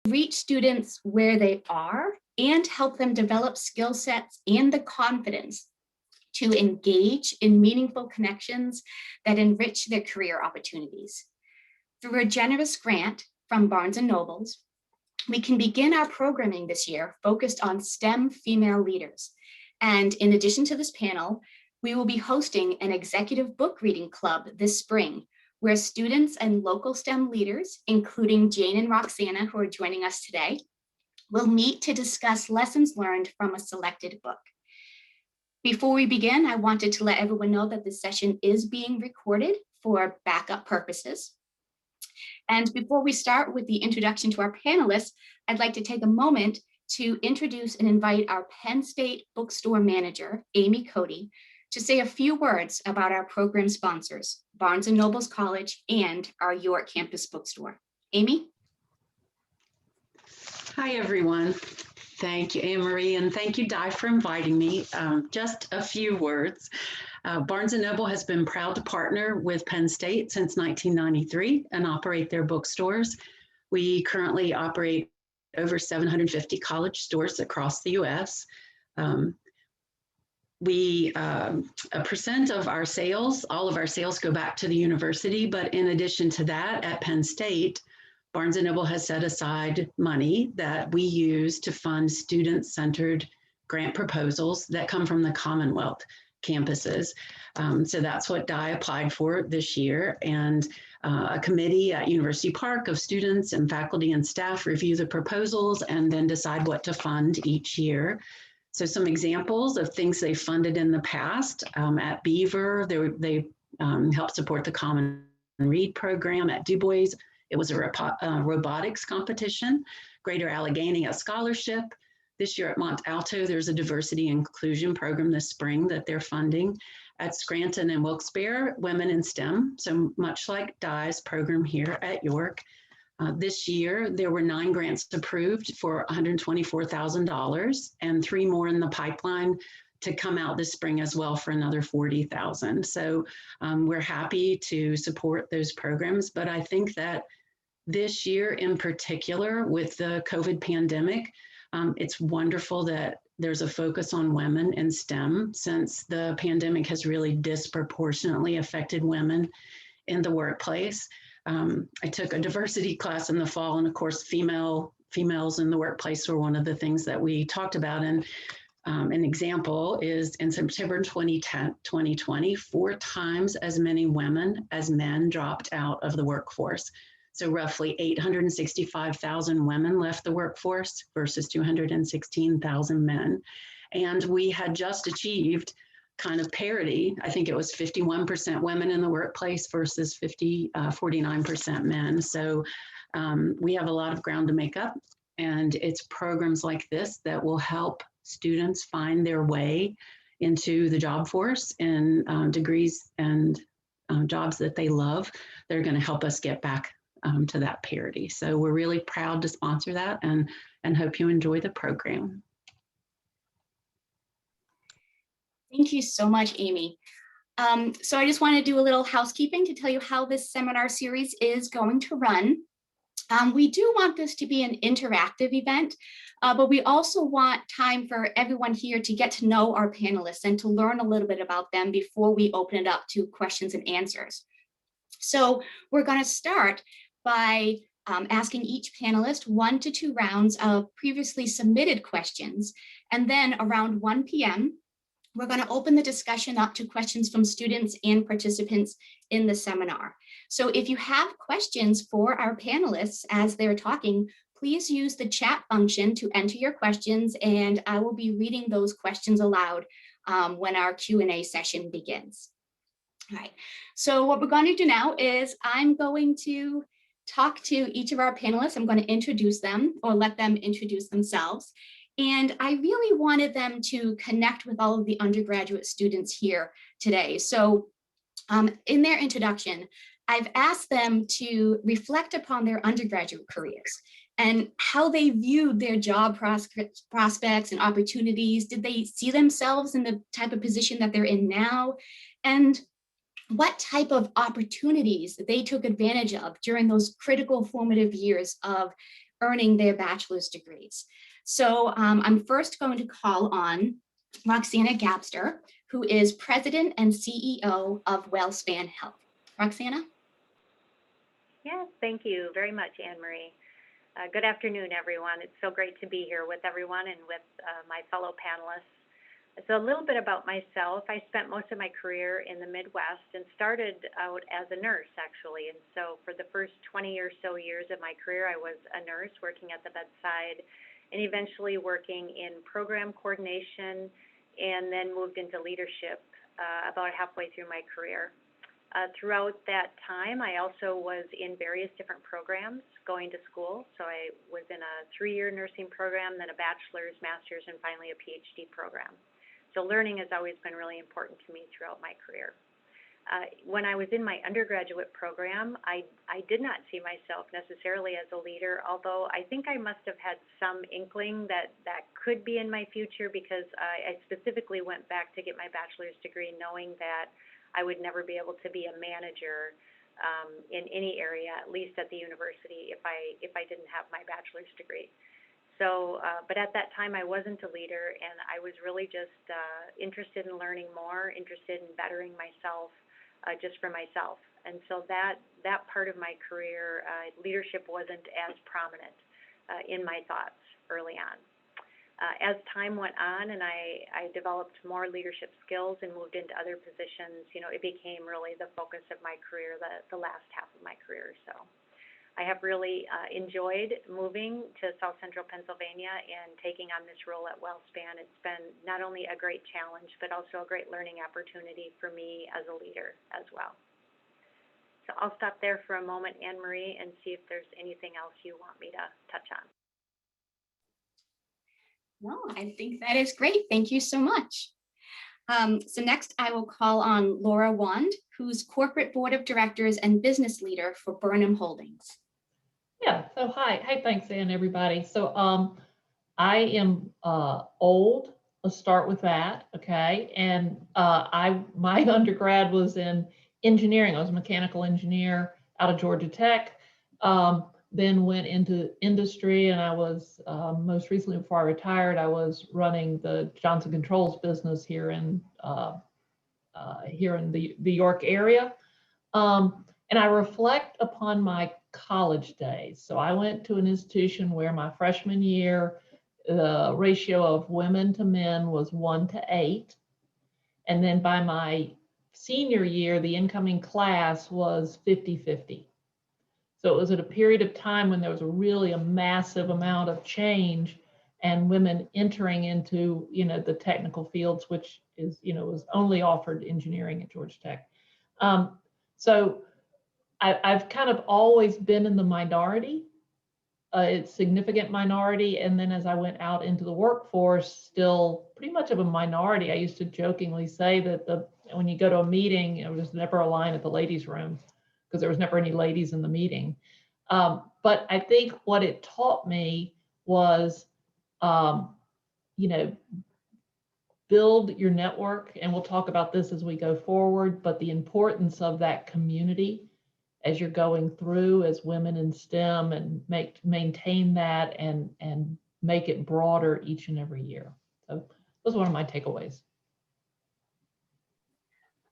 reach students where they are and help them develop skill sets and the confidence to engage in meaningful connections that enrich their career opportunities. Through a generous grant from Barnes & Nobles, we can begin our programming this year focused on STEM female leaders. And in addition to this panel, we will be hosting an executive book reading club this spring, where students and local STEM leaders, including Jane and Roxanna, who are joining us today, will meet to discuss lessons learned from a selected book. Before we begin, I wanted to let everyone know that this session is being recorded for backup purposes. And before we start with the introduction to our panelists, I'd like to take a moment to introduce and invite our Penn State bookstore manager, Amy Cody, to say a few words about our program sponsors, Barnes & Nobles College and our York campus bookstore. Amy? Hi, everyone. Thank you, Anne Marie, and thank you, Di, for inviting me. Just a few words. Barnes & Noble has been proud to partner with Penn State since 1993 and operate their bookstores. We currently operate over 750 college stores across the U.S. A percent of our sales, all of our sales go back to the university, but in addition to that, at Penn State, Barnes & Noble has set aside money that we use to fund student-centered grant proposals that come from the Commonwealth campuses. So that's what Di applied for this year. And a committee at University Park of students and faculty and staff review the proposals and then decide what to fund each year. So some examples of things they funded in the past. At Beaver, they helped support the Common Read program. At Du Bois, it was a robotics competition. Greater Allegheny, a scholarship. This year at Mont Alto, there's a diversity inclusion program this spring that they're funding. At Scranton and Wilkes-Barre, Women in STEM, so much like Di's program here at York. This year, there were 9 grants approved for $124,000 and 3 more in the pipeline to come out this spring as well for another $40,000. So we're happy to support those programs, but I think that this year in particular with the COVID pandemic, it's wonderful that there's a focus on women in STEM since the pandemic has really disproportionately affected women in the workplace. I took a diversity class in the fall, and of course, females in the workplace were one of the things that we talked about. And an example is in September 2020, 4 times as many women as men dropped out of the workforce. So roughly 865,000 women left the workforce versus 216,000 men. And we had just achieved kind of parity. I think it was 51% women in the workplace versus 49% men. So we have a lot of ground to make up. And it's programs like this that will help students find their way into the job force and degrees and jobs that they love. They're going to help us get back to that parity. So we're really proud to sponsor that and hope you enjoy the program. Thank you so much, Amy. So I just want to do a little housekeeping to tell you how this seminar series is going to run. We do want this to be an interactive event, but we also want time for everyone here to get to know our panelists and to learn a little bit about them before we open it up to questions and answers. So we're going to start by asking each panelist 1 to 2 rounds of previously submitted questions. And then around 1 p.m., we're going to open the discussion up to questions from students and participants in the seminar. So if you have questions for our panelists as they're talking, please use the chat function to enter your questions, and I will be reading those questions aloud when our Q&A session begins. All right, so what we're going to do now is I'm going to talk to each of our panelists. I'm going to introduce them or let them introduce themselves. And I really wanted them to connect with all of the undergraduate students here today. So in their introduction, I've asked them to reflect upon their undergraduate careers and how they viewed their job prospects and opportunities. Did they see themselves in the type of position that they're in now? And what type of opportunities they took advantage of during those critical formative years of earning their bachelor's degrees. So I'm first going to call on Roxanna Gapster, who is President and CEO of WellSpan Health. Roxanna? Yes, thank you very much, Anne Marie. Good afternoon, everyone. It's so great to be here with everyone and with my fellow panelists. So a little bit about myself. I spent most of my career in the Midwest and started out as a nurse, actually. And so for the first 20 or so years of my career, I was a nurse working at the bedside and eventually working in program coordination, and then moved into leadership about halfway through my career. Throughout that time, I also was in various different programs going to school. So I was in a 3-year nursing program, then a bachelor's, master's, and finally a PhD program. So learning has always been really important to me throughout my career. When I was in my undergraduate program, I did not see myself necessarily as a leader, although I think I must have had some inkling that that could be in my future, because I specifically went back to get my bachelor's degree knowing that I would never be able to be a manager in any area, at least at the university, if I didn't have my bachelor's degree. So, but at that time I wasn't a leader, and I was really just interested in learning more, interested in bettering myself, just for myself. And so that part of my career, leadership wasn't as prominent in my thoughts early on. As time went on and I developed more leadership skills and moved into other positions, it became really the focus of my career, the last half of my career. So I have really enjoyed moving to South Central Pennsylvania and taking on this role at WellSpan. It's been not only a great challenge, but also a great learning opportunity for me as a leader as well. So I'll stop there for a moment, Anne Marie, and see if there's anything else you want me to touch on. No, I think that is great. Thank you so much. So next I will call on Laura Wand, who's Corporate Board of Directors and Business Leader for Burnham Holdings. Yeah, so hi, thanks, Ann, everybody. So I am old, let's start with that, okay? And my undergrad was in engineering. I was a mechanical engineer out of Georgia Tech, then went into industry, and I was, most recently before I retired, I was running the Johnson Controls business here in the York area. And I reflect upon my college days. So I went to an institution where my freshman year, the ratio of women to men was 1:8. And then by my senior year, the incoming class was 50-50. So it was at a period of time when there was a massive amount of change and women entering into, the technical fields, which is, was only offered engineering at Georgia Tech. So I've kind of always been in the minority, it's significant minority. And then as I went out into the workforce, still pretty much of a minority. I used to jokingly say that when you go to a meeting, there was never a line at the ladies' room because there was never any ladies in the meeting. But I think what it taught me was, build your network. And we'll talk about this as we go forward, but the importance of that community as you're going through as women in STEM, and maintain that and make it broader each and every year. So those are one of my takeaways.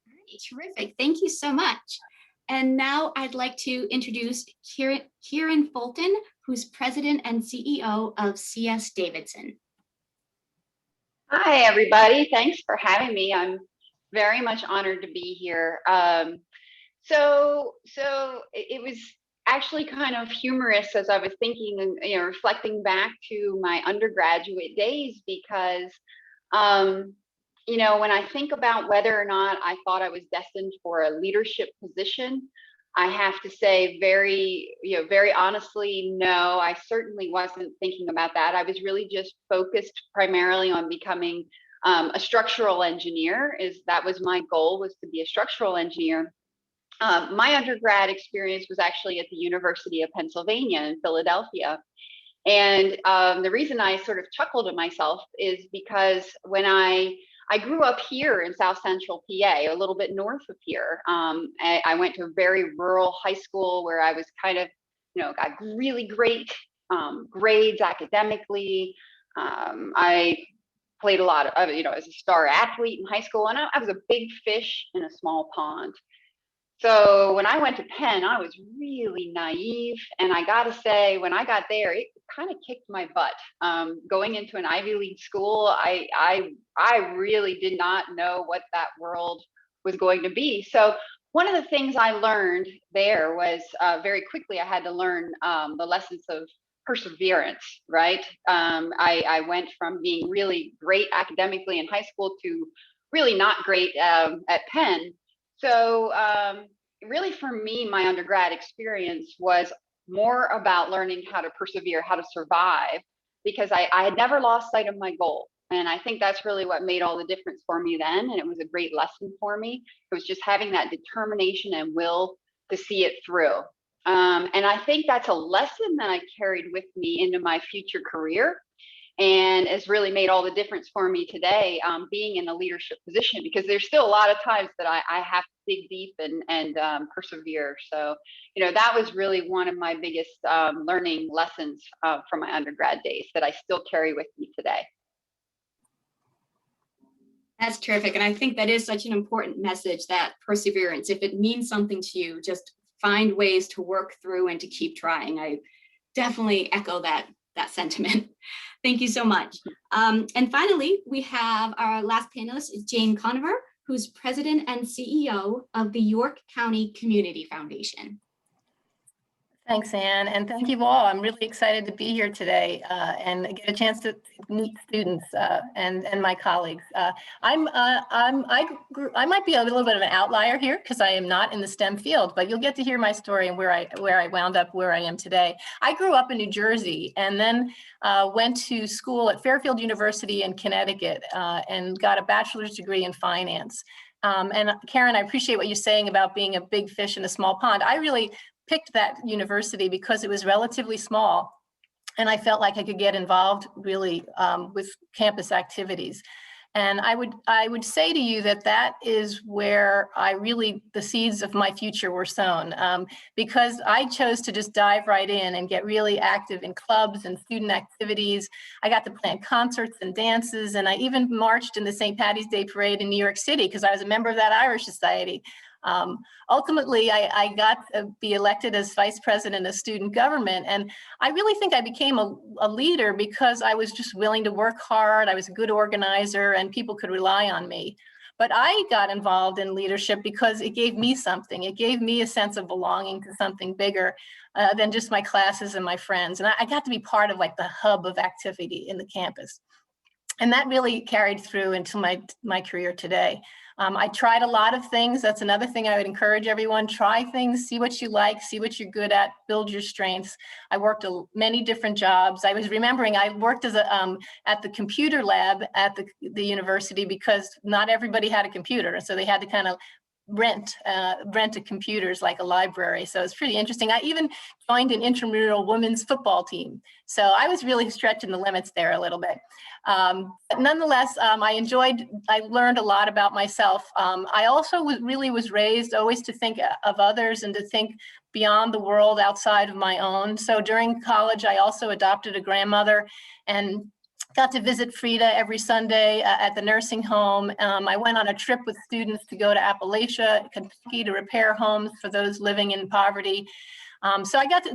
All right, terrific. Thank you so much. And now I'd like to introduce Kieran Fulton, who's President and CEO of CS Davidson. Hi, everybody. Thanks for having me. I'm very much honored to be here. So it was actually kind of humorous as I was thinking and reflecting back to my undergraduate days, because when I think about whether or not I thought I was destined for a leadership position, I have to say very honestly, no, I certainly wasn't thinking about that. I was really just focused primarily on becoming a structural engineer. That was my goal, was to be a structural engineer. My undergrad experience was actually at the University of Pennsylvania in Philadelphia. And the reason I sort of chuckled to myself is because when I grew up here in South Central PA, a little bit north of here. I went to a very rural high school where I was kind of, got really great grades academically. I played a lot of, as a star athlete in high school, and I was a big fish in a small pond. So when I went to Penn, I was really naive. And I got to say, when I got there, it kind of kicked my butt. Going into an Ivy League school, I really did not know what that world was going to be. So one of the things I learned there was very quickly, I had to learn the lessons of perseverance, right? I went from being really great academically in high school to really not great at Penn. So really for me, my undergrad experience was more about learning how to persevere, how to survive, because I had never lost sight of my goal. And I think that's really what made all the difference for me then. And it was a great lesson for me. It was just having that determination and will to see it through. And I think that's a lesson that I carried with me into my future career, and has really made all the difference for me today, being in a leadership position, because there's still a lot of times that I have to dig deep and persevere. So, that was really one of my biggest learning lessons from my undergrad days that I still carry with me today. That's terrific. And I think that is such an important message, that perseverance. If it means something to you, just find ways to work through and to keep trying. I definitely echo that sentiment. Thank you so much. And finally, we have our last panelist, Jane Conover, who's president and CEO of the York County Community Foundation. Thanks, Anne, and thank you all. I'm really excited to be here today and get a chance to meet students and my colleagues. I might be a little bit of an outlier here because I am not in the STEM field, but you'll get to hear my story and where I wound up where I am today. I grew up in New Jersey and then went to school at Fairfield University in Connecticut and got a bachelor's degree in finance. And Karen, I appreciate what you're saying about being a big fish in a small pond. I really picked that university because it was relatively small and I felt like I could get involved really with campus activities. And I would say to you that is where the seeds of my future were sown, because I chose to just dive right in and get really active in clubs and student activities. I got to plan concerts and dances, and I even marched in the St. Patty's Day Parade in New York City because I was a member of that Irish Society. Ultimately, I got to be elected as vice president of student government. And I really think I became a leader because I was just willing to work hard. I was a good organizer and people could rely on me. But I got involved in leadership because it gave me something. It gave me a sense of belonging to something bigger than just my classes and my friends. And I got to be part of like the hub of activity in the campus. And that really carried through into my career today. I tried a lot of things. That's another thing I would encourage everyone. Try things, see what you like, see what you're good at, build your strengths. I worked many different jobs. I was remembering I worked as at the computer lab at the university because not everybody had a computer. And so they had to kind of rent a computers like a library. So it's pretty interesting. I even joined an intramural women's football team. So I was really stretching the limits there a little bit. But nonetheless, I learned a lot about myself. I also was raised always to think of others and to think beyond the world outside of my own. So during college, I also adopted a grandmother and got to visit Frida every Sunday at the nursing home. I went on a trip with students to go to Appalachia, Kentucky, to repair homes for those living in poverty. So I got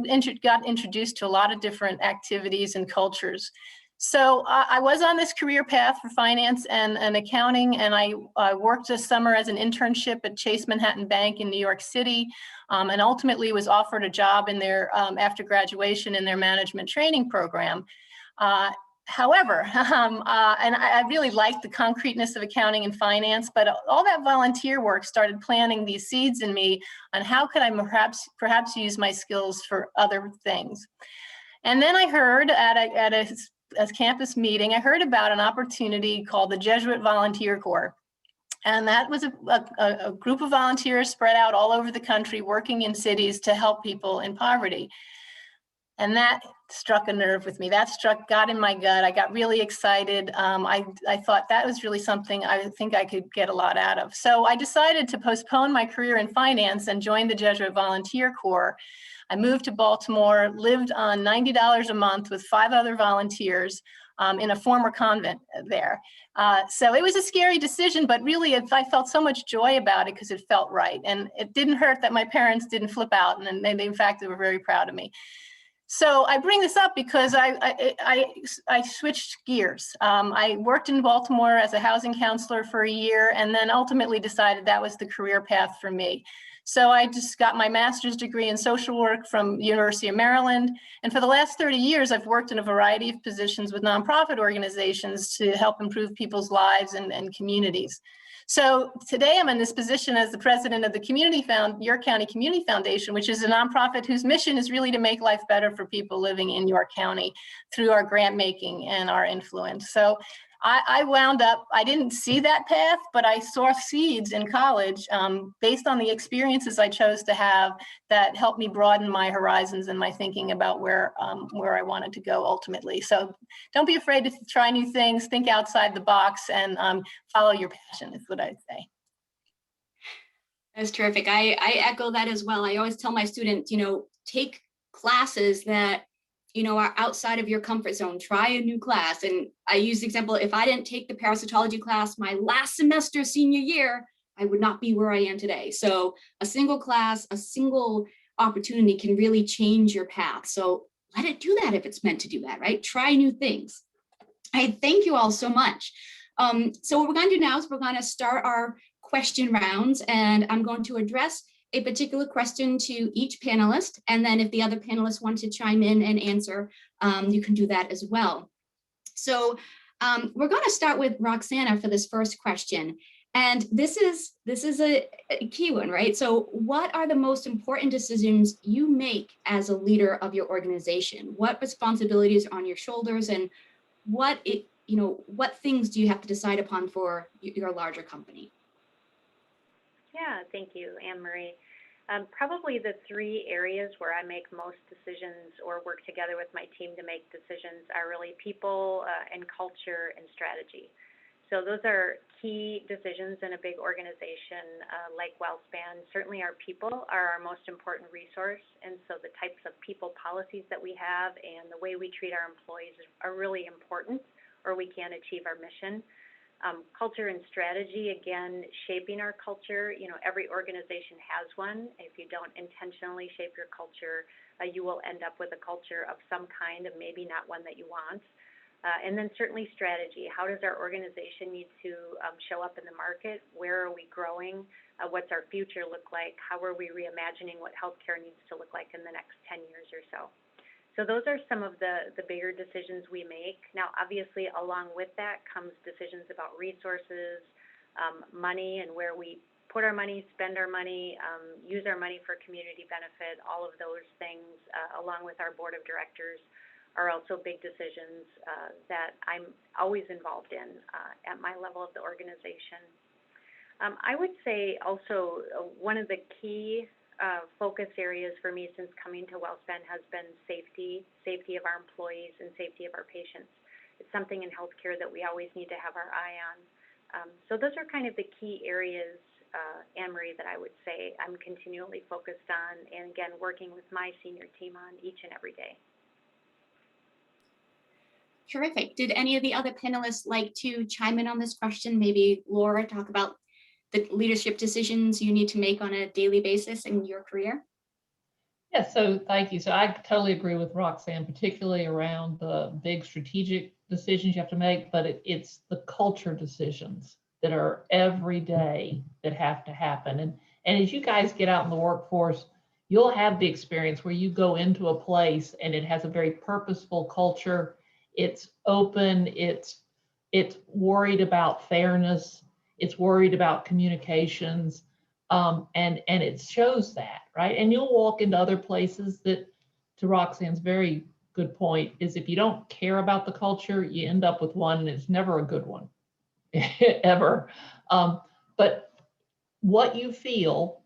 introduced to a lot of different activities and cultures. So I was on this career path for finance and accounting, and I worked this summer as an internship at Chase Manhattan Bank in New York City, and ultimately was offered a job in their after graduation in their management training program. However, and I really liked the concreteness of accounting and finance, but all that volunteer work started planting these seeds in me on how could I perhaps use my skills for other things. And then I heard at a campus meeting, I heard about an opportunity called the Jesuit Volunteer Corps. And that was a group of volunteers spread out all over the country working in cities to help people in poverty. And that struck a nerve with me. That got in my gut. I got really excited. I thought that was really something I think I could get a lot out of. So I decided to postpone my career in finance and join the Jesuit Volunteer Corps. I moved to Baltimore, lived on $90 a month with 5 other volunteers in a former convent there. So it was a scary decision, but really I felt so much joy about it because it felt right. And it didn't hurt that my parents didn't flip out, and they in fact, they were very proud of me. So I bring this up because I switched gears. I worked in Baltimore as a housing counselor for a year, and then ultimately decided that was the career path for me. So I just got my master's degree in social work from University of Maryland. And for the last 30 years, I've worked in a variety of positions with nonprofit organizations to help improve people's lives and communities. So today I'm in this position as the president of the York County Community Foundation, which is a nonprofit whose mission is really to make life better for people living in York County through our grant making and our influence. So I wound up, I didn't see that path, but I saw seeds in college based on the experiences I chose to have that helped me broaden my horizons and my thinking about where I wanted to go ultimately. So don't be afraid to try new things, think outside the box, and follow your passion is what I'd say. That's terrific. I echo that as well. I always tell my students, take classes that are outside of your comfort zone. Try a new class. And I use the example, if I didn't take the parasitology class my last semester senior year, I would not be where I am today. So a single class, a single opportunity can really change your path. So let it do that if it's meant to do that, right? Try new things. I thank you all so much. So what we're going to do now is we're going to start our question rounds, and I'm going to address a particular question to each panelist. And then if the other panelists want to chime in and answer, you can do that as well. So we're going to start with Roxanna for this first question. And this is a key one, right? So what are the most important decisions you make as a leader of your organization? What responsibilities are on your shoulders, and what things do you have to decide upon for your larger company? Yeah, thank you, Anne-Marie. Probably the 3 areas where I make most decisions or work together with my team to make decisions are really people and culture and strategy. So those are key decisions in a big organization like WellSpan. Certainly our people are our most important resource, and so the types of people policies that we have and the way we treat our employees are really important, or we can't achieve our mission. Culture and strategy, again, shaping our culture. Every organization has one. If you don't intentionally shape your culture, you will end up with a culture of some kind, of maybe not one that you want. And then certainly strategy. How does our organization need to show up in the market? Where are we growing? What's our future look like? How are we reimagining what healthcare needs to look like in the next 10 years or so? So those are some of the bigger decisions we make. Now, obviously, along with that comes decisions about resources, money, and where we put our money, spend our money, use our money for community benefit. All of those things, along with our board of directors, are also big decisions that I'm always involved in at my level of the organization. I would say also one of the key focus areas for me since coming to WellSpan has been safety of our employees and safety of our patients. It's something in healthcare that we always need to have our eye on. So those are kind of the key areas, Anne-Marie, that I would say I'm continually focused on, and again, working with my senior team on each and every day. Terrific. Did any of the other panelists like to chime in on this question? Maybe Laura, talk about the leadership decisions you need to make on a daily basis in your career? Yeah, so thank you. So I totally agree with Roxanne, particularly around the big strategic decisions you have to make, but it's the culture decisions that are every day that have to happen. And as you guys get out in the workforce, you'll have the experience where you go into a place and it has a very purposeful culture. It's open, it's worried about fairness, it's worried about communications, and it shows that, right? And you'll walk into other places that, to Roxanne's very good point, is if you don't care about the culture, you end up with one and it's never a good one, ever. But what you feel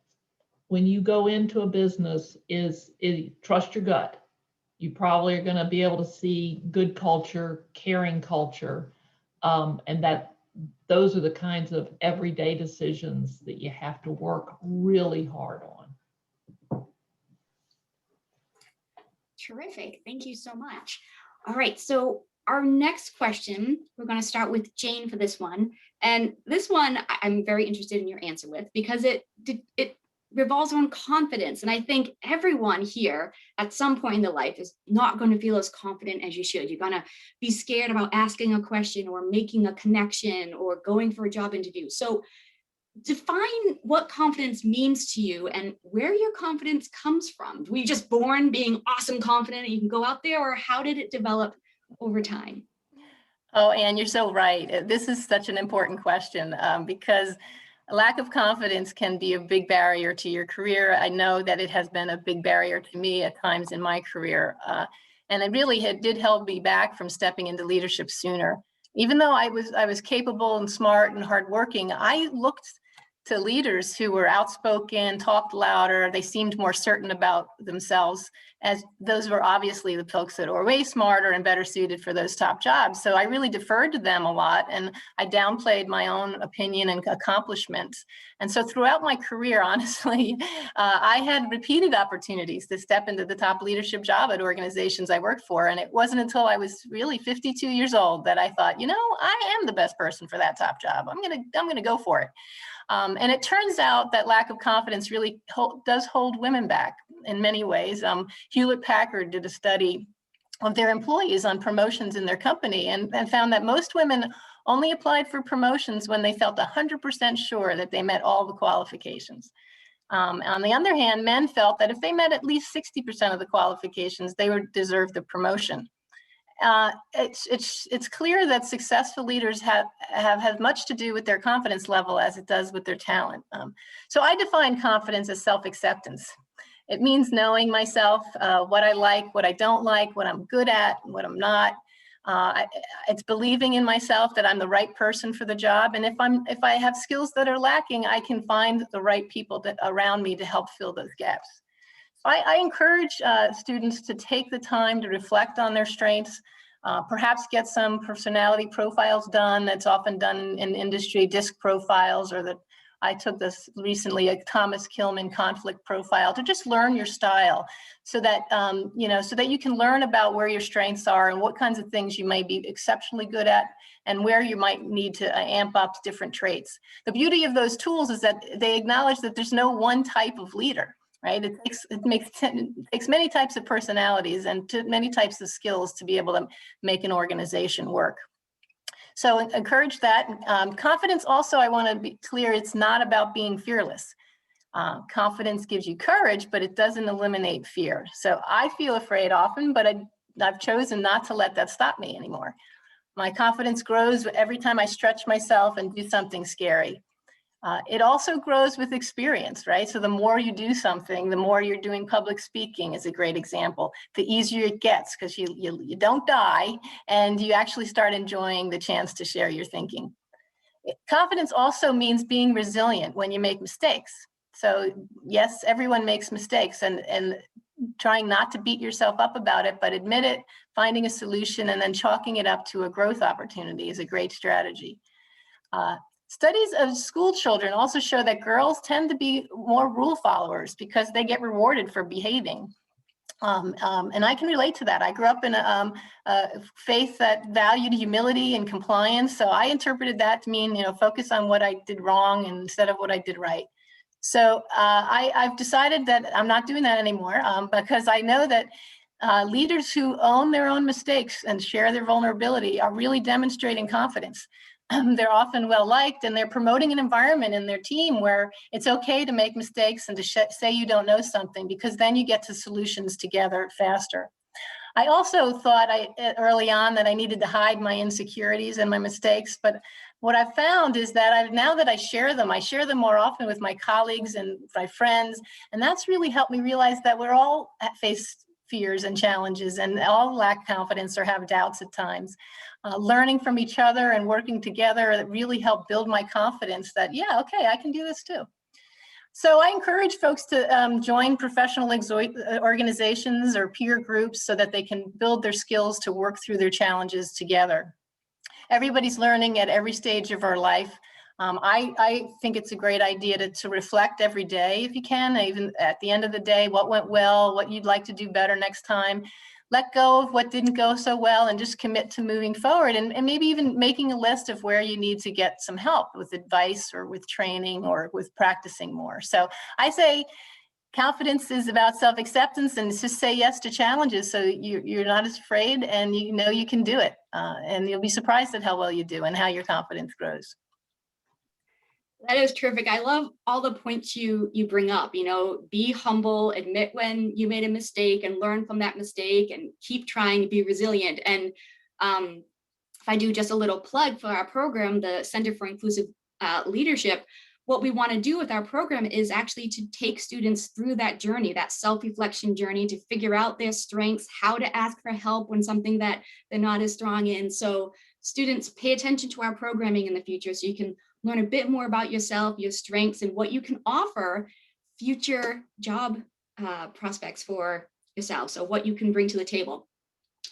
when you go into a business is trust your gut. You probably are going to be able to see good culture, caring culture, and that those are the kinds of everyday decisions that you have to work really hard on. Terrific. Thank you so much. All right. So our next question, we're going to start with Jane for this one. And this one I'm very interested in your answer with, because it revolves around confidence. And I think everyone here at some point in their life is not going to feel as confident as you should. You're going to be scared about asking a question or making a connection or going for a job interview. So define what confidence means to you and where your confidence comes from. Were you just born being awesome confident and you can go out there, or how did it develop over time? Oh, Anne, you're so right. This is such an important question because a lack of confidence can be a big barrier to your career. I know that it has been a big barrier to me at times in my career. And it really did hold me back from stepping into leadership sooner. Even though I was capable and smart and hardworking, I looked to leaders who were outspoken, talked louder, they seemed more certain about themselves, as those were obviously the folks that were way smarter and better suited for those top jobs. So I really deferred to them a lot, and I downplayed my own opinion and accomplishments. And so throughout my career, honestly, I had repeated opportunities to step into the top leadership job at organizations I worked for. And it wasn't until I was really 52 years old that I thought, you know, I am the best person for that top job. I'm gonna go for it. And it turns out that lack of confidence really does hold women back in many ways. Hewlett-Packard did a study of their employees on promotions in their company and found that most women only applied for promotions when they felt 100% sure that they met all the qualifications. On the other hand, men felt that if they met at least 60% of the qualifications, they would deserve the promotion. It's clear that successful leaders have much to do with their confidence level as it does with their talent. So I define confidence as self-acceptance. It means knowing myself, what I like, what I don't like, what I'm good at, what I'm not. It's believing in myself that I'm the right person for the job, and if I have skills that are lacking, I can find the right people around me to help fill those gaps. I encourage students to take the time to reflect on their strengths, perhaps get some personality profiles done. That's often done in industry, DISC profiles, or that I took this recently, a Thomas Kilmann conflict profile, to just learn your style so that, so that you can learn about where your strengths are and what kinds of things you might be exceptionally good at and where you might need to amp up different traits. The beauty of those tools is that they acknowledge that there's no one type of leader. Right? It takes many types of personalities and many types of skills to be able to make an organization work. So encourage that. Confidence also, I want to be clear, it's not about being fearless. Confidence gives you courage, but it doesn't eliminate fear. So I feel afraid often, but I've chosen not to let that stop me anymore. My confidence grows every time I stretch myself and do something scary. It also grows with experience, right? So the more you do something, the more you're doing public speaking is a great example. The easier it gets because you don't die and you actually start enjoying the chance to share your thinking. Confidence also means being resilient when you make mistakes. So yes, everyone makes mistakes and trying not to beat yourself up about it, but admit it, finding a solution, and then chalking it up to a growth opportunity is a great strategy. Studies of school children also show that girls tend to be more rule followers because they get rewarded for behaving. And I can relate to that. I grew up in a faith that valued humility and compliance. So I interpreted that to mean, focus on what I did wrong instead of what I did right. So I've decided that I'm not doing that anymore because I know that leaders who own their own mistakes and share their vulnerability are really demonstrating confidence. They're often well-liked and they're promoting an environment in their team where it's okay to make mistakes and to say you don't know something, because then you get to solutions together faster. I also thought early on that I needed to hide my insecurities and my mistakes, but what I've found is that now that I share them more often with my colleagues and my friends, and that's really helped me realize that we're all face fears and challenges and all lack confidence or have doubts at times. Learning from each other and working together that really helped build my confidence that, yeah, okay, I can do this too. So I encourage folks to join professional organizations or peer groups so that they can build their skills to work through their challenges together. Everybody's learning at every stage of our life. I think it's a great idea to reflect every day if you can, even at the end of the day, what went well, what you'd like to do better next time. Let go of what didn't go so well and just commit to moving forward, and maybe even making a list of where you need to get some help with advice or with training or with practicing more. So I say confidence is about self-acceptance, and just say yes to challenges so you're not as afraid and you know you can do it. And you'll be surprised at how well you do and how your confidence grows. That is terrific. I love all the points you bring up. You know, be humble, admit when you made a mistake and learn from that mistake, and keep trying to be resilient. And if I do just a little plug for our program, the Center for Inclusive Leadership, what we want to do with our program is actually to take students through that journey, that self-reflection journey, to figure out their strengths, how to ask for help when something that they're not as strong in. So students, pay attention to our programming in the future so you can learn a bit more about yourself, your strengths, and what you can offer future job prospects for yourself. So what you can bring to the table.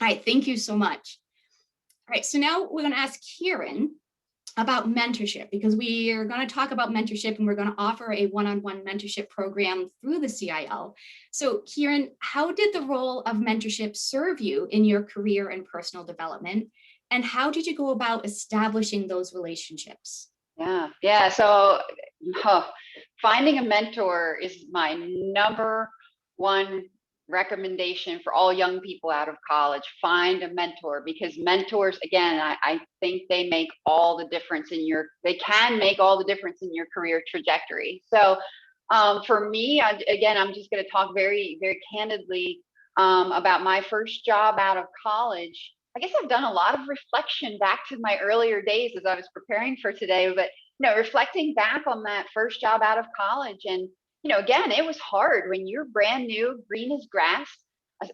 All right, thank you so much. All right, so now we're going to ask Kieran about mentorship, because we are going to talk about mentorship and we're going to offer a one-on-one mentorship program through the CIL. So Kieran, how did the role of mentorship serve you in your career and personal development? And how did you go about establishing those relationships? Yeah. So finding a mentor is my number one recommendation for all young people out of college. Find a mentor, because mentors, again, I think they make all the difference they can make all the difference in your career trajectory. So for me, again, I'm just going to talk very, very candidly about my first job out of college. I guess I've done a lot of reflection back to my earlier days as I was preparing for today, but reflecting back on that first job out of college, and again, it was hard when you're brand new, green as grass.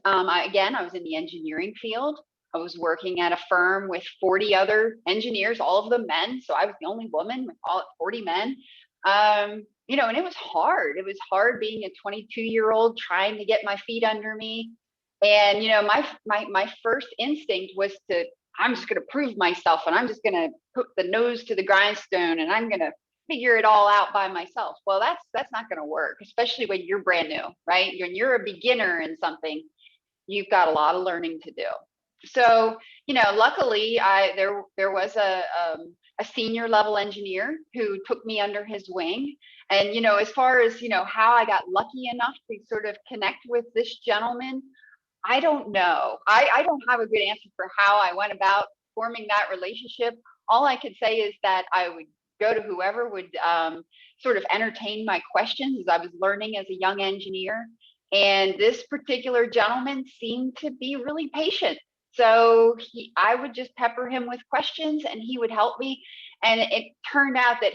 I was in the engineering field. I was working at a firm with 40 other engineers, all of them men. So I was the only woman with all 40 men. And it was hard. It was hard being a 22-year-old trying to get my feet under me. And my first instinct was I'm just going to prove myself, and I'm just going to put the nose to the grindstone, and I'm going to figure it all out by myself. Well, that's not going to work, especially when you're brand new, right? When you're a beginner in something, you've got a lot of learning to do. So, luckily, there was a senior level engineer who took me under his wing. And, as far as, how I got lucky enough to sort of connect with this gentleman, I don't know. I don't have a good answer for how I went about forming that relationship. All I could say is that I would go to whoever would sort of entertain my questions as I was learning as a young engineer. And this particular gentleman seemed to be really patient. So I would just pepper him with questions and he would help me. And it turned out that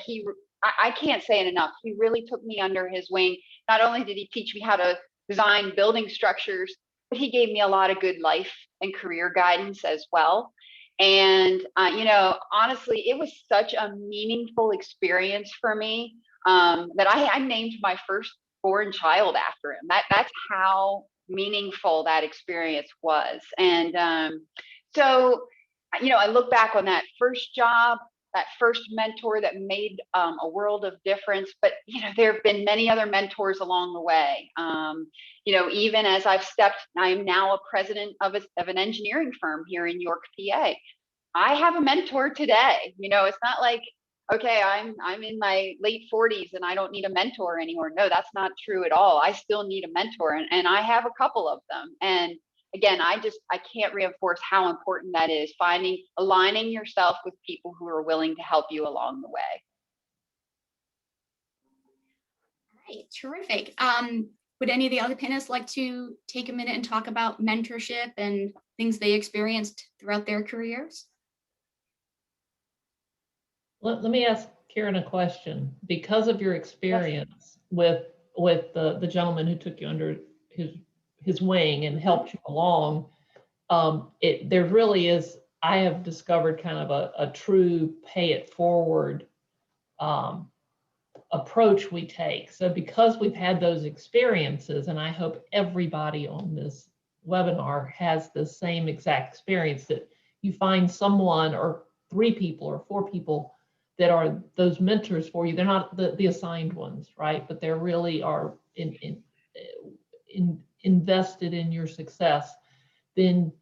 I can't say it enough, he really took me under his wing. Not only did he teach me how to design building structures, but he gave me a lot of good life and career guidance as well. And, honestly, it was such a meaningful experience for me that I named my firstborn child after him. That's how meaningful that experience was. And so, I look back on that first job, that first mentor that made a world of difference. But, there have been many other mentors along the way. Even as I am now a president of an engineering firm here in York, PA. I have a mentor today. It's not like, okay, I'm in my late 40s and I don't need a mentor anymore. No, that's not true at all. I still need a mentor, and I have a couple of them. And again, I can't reinforce how important that is, aligning yourself with people who are willing to help you along the way. All right, terrific. Would any of the other panelists like to take a minute and talk about mentorship and things they experienced throughout their careers? Let me ask Kieran a question. Because of your experience with the gentleman who took you under his wing and helped you along, there really is, I have discovered kind of a true pay it forward approach we take. So because we've had those experiences, and I hope everybody on this webinar has the same exact experience, that you find someone or 3 people or 4 people that are those mentors for you. They're not the assigned ones, right? But they really are invested in your success. Then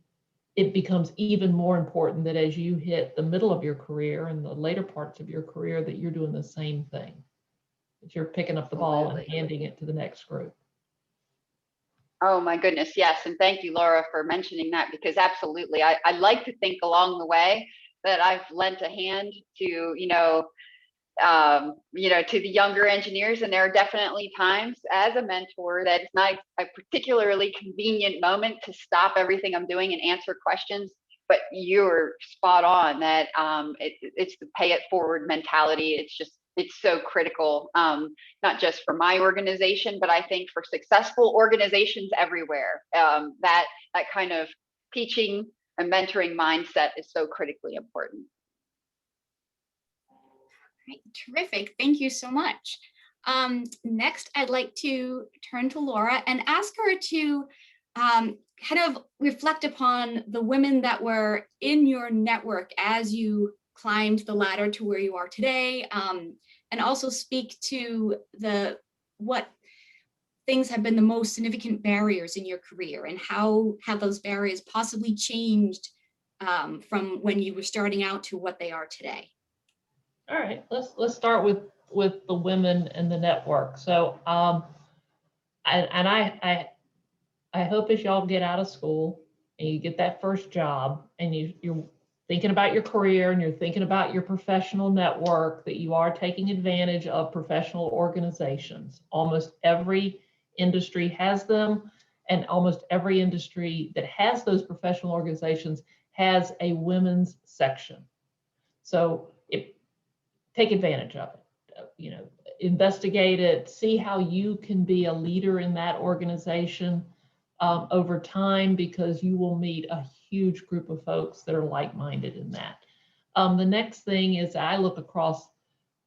it becomes even more important that as you hit the middle of your career and the later parts of your career, that you're doing the same thing, that you're picking up the ball and handing it to the next group. Oh my goodness, yes. And thank you, Laura, for mentioning that, because absolutely, I like to think along the way that I've lent a hand to, to the younger engineers. And there are definitely times as a mentor that it's not a particularly convenient moment to stop everything I'm doing and answer questions. But you're spot on that it's the pay it forward mentality. It's so critical, not just for my organization, but I think for successful organizations everywhere. That kind of teaching and mentoring mindset is so critically important. Right, terrific. Thank you so much. Next, I'd like to turn to Laura and ask her to kind of reflect upon the women that were in your network as you climbed the ladder to where you are today, and also speak to what things have been the most significant barriers in your career, and how have those barriers possibly changed from when you were starting out to what they are today. All right, let's start with the women in the network. So I hope as y'all get out of school and you get that first job and you're thinking about your career and you're thinking about your professional network, that you are taking advantage of professional organizations. Almost every industry has them, and almost every industry that has those professional organizations has a women's section. So take advantage of it, investigate it, see how you can be a leader in that organization over time, because you will meet a huge group of folks that are like-minded in that. The next thing is I look across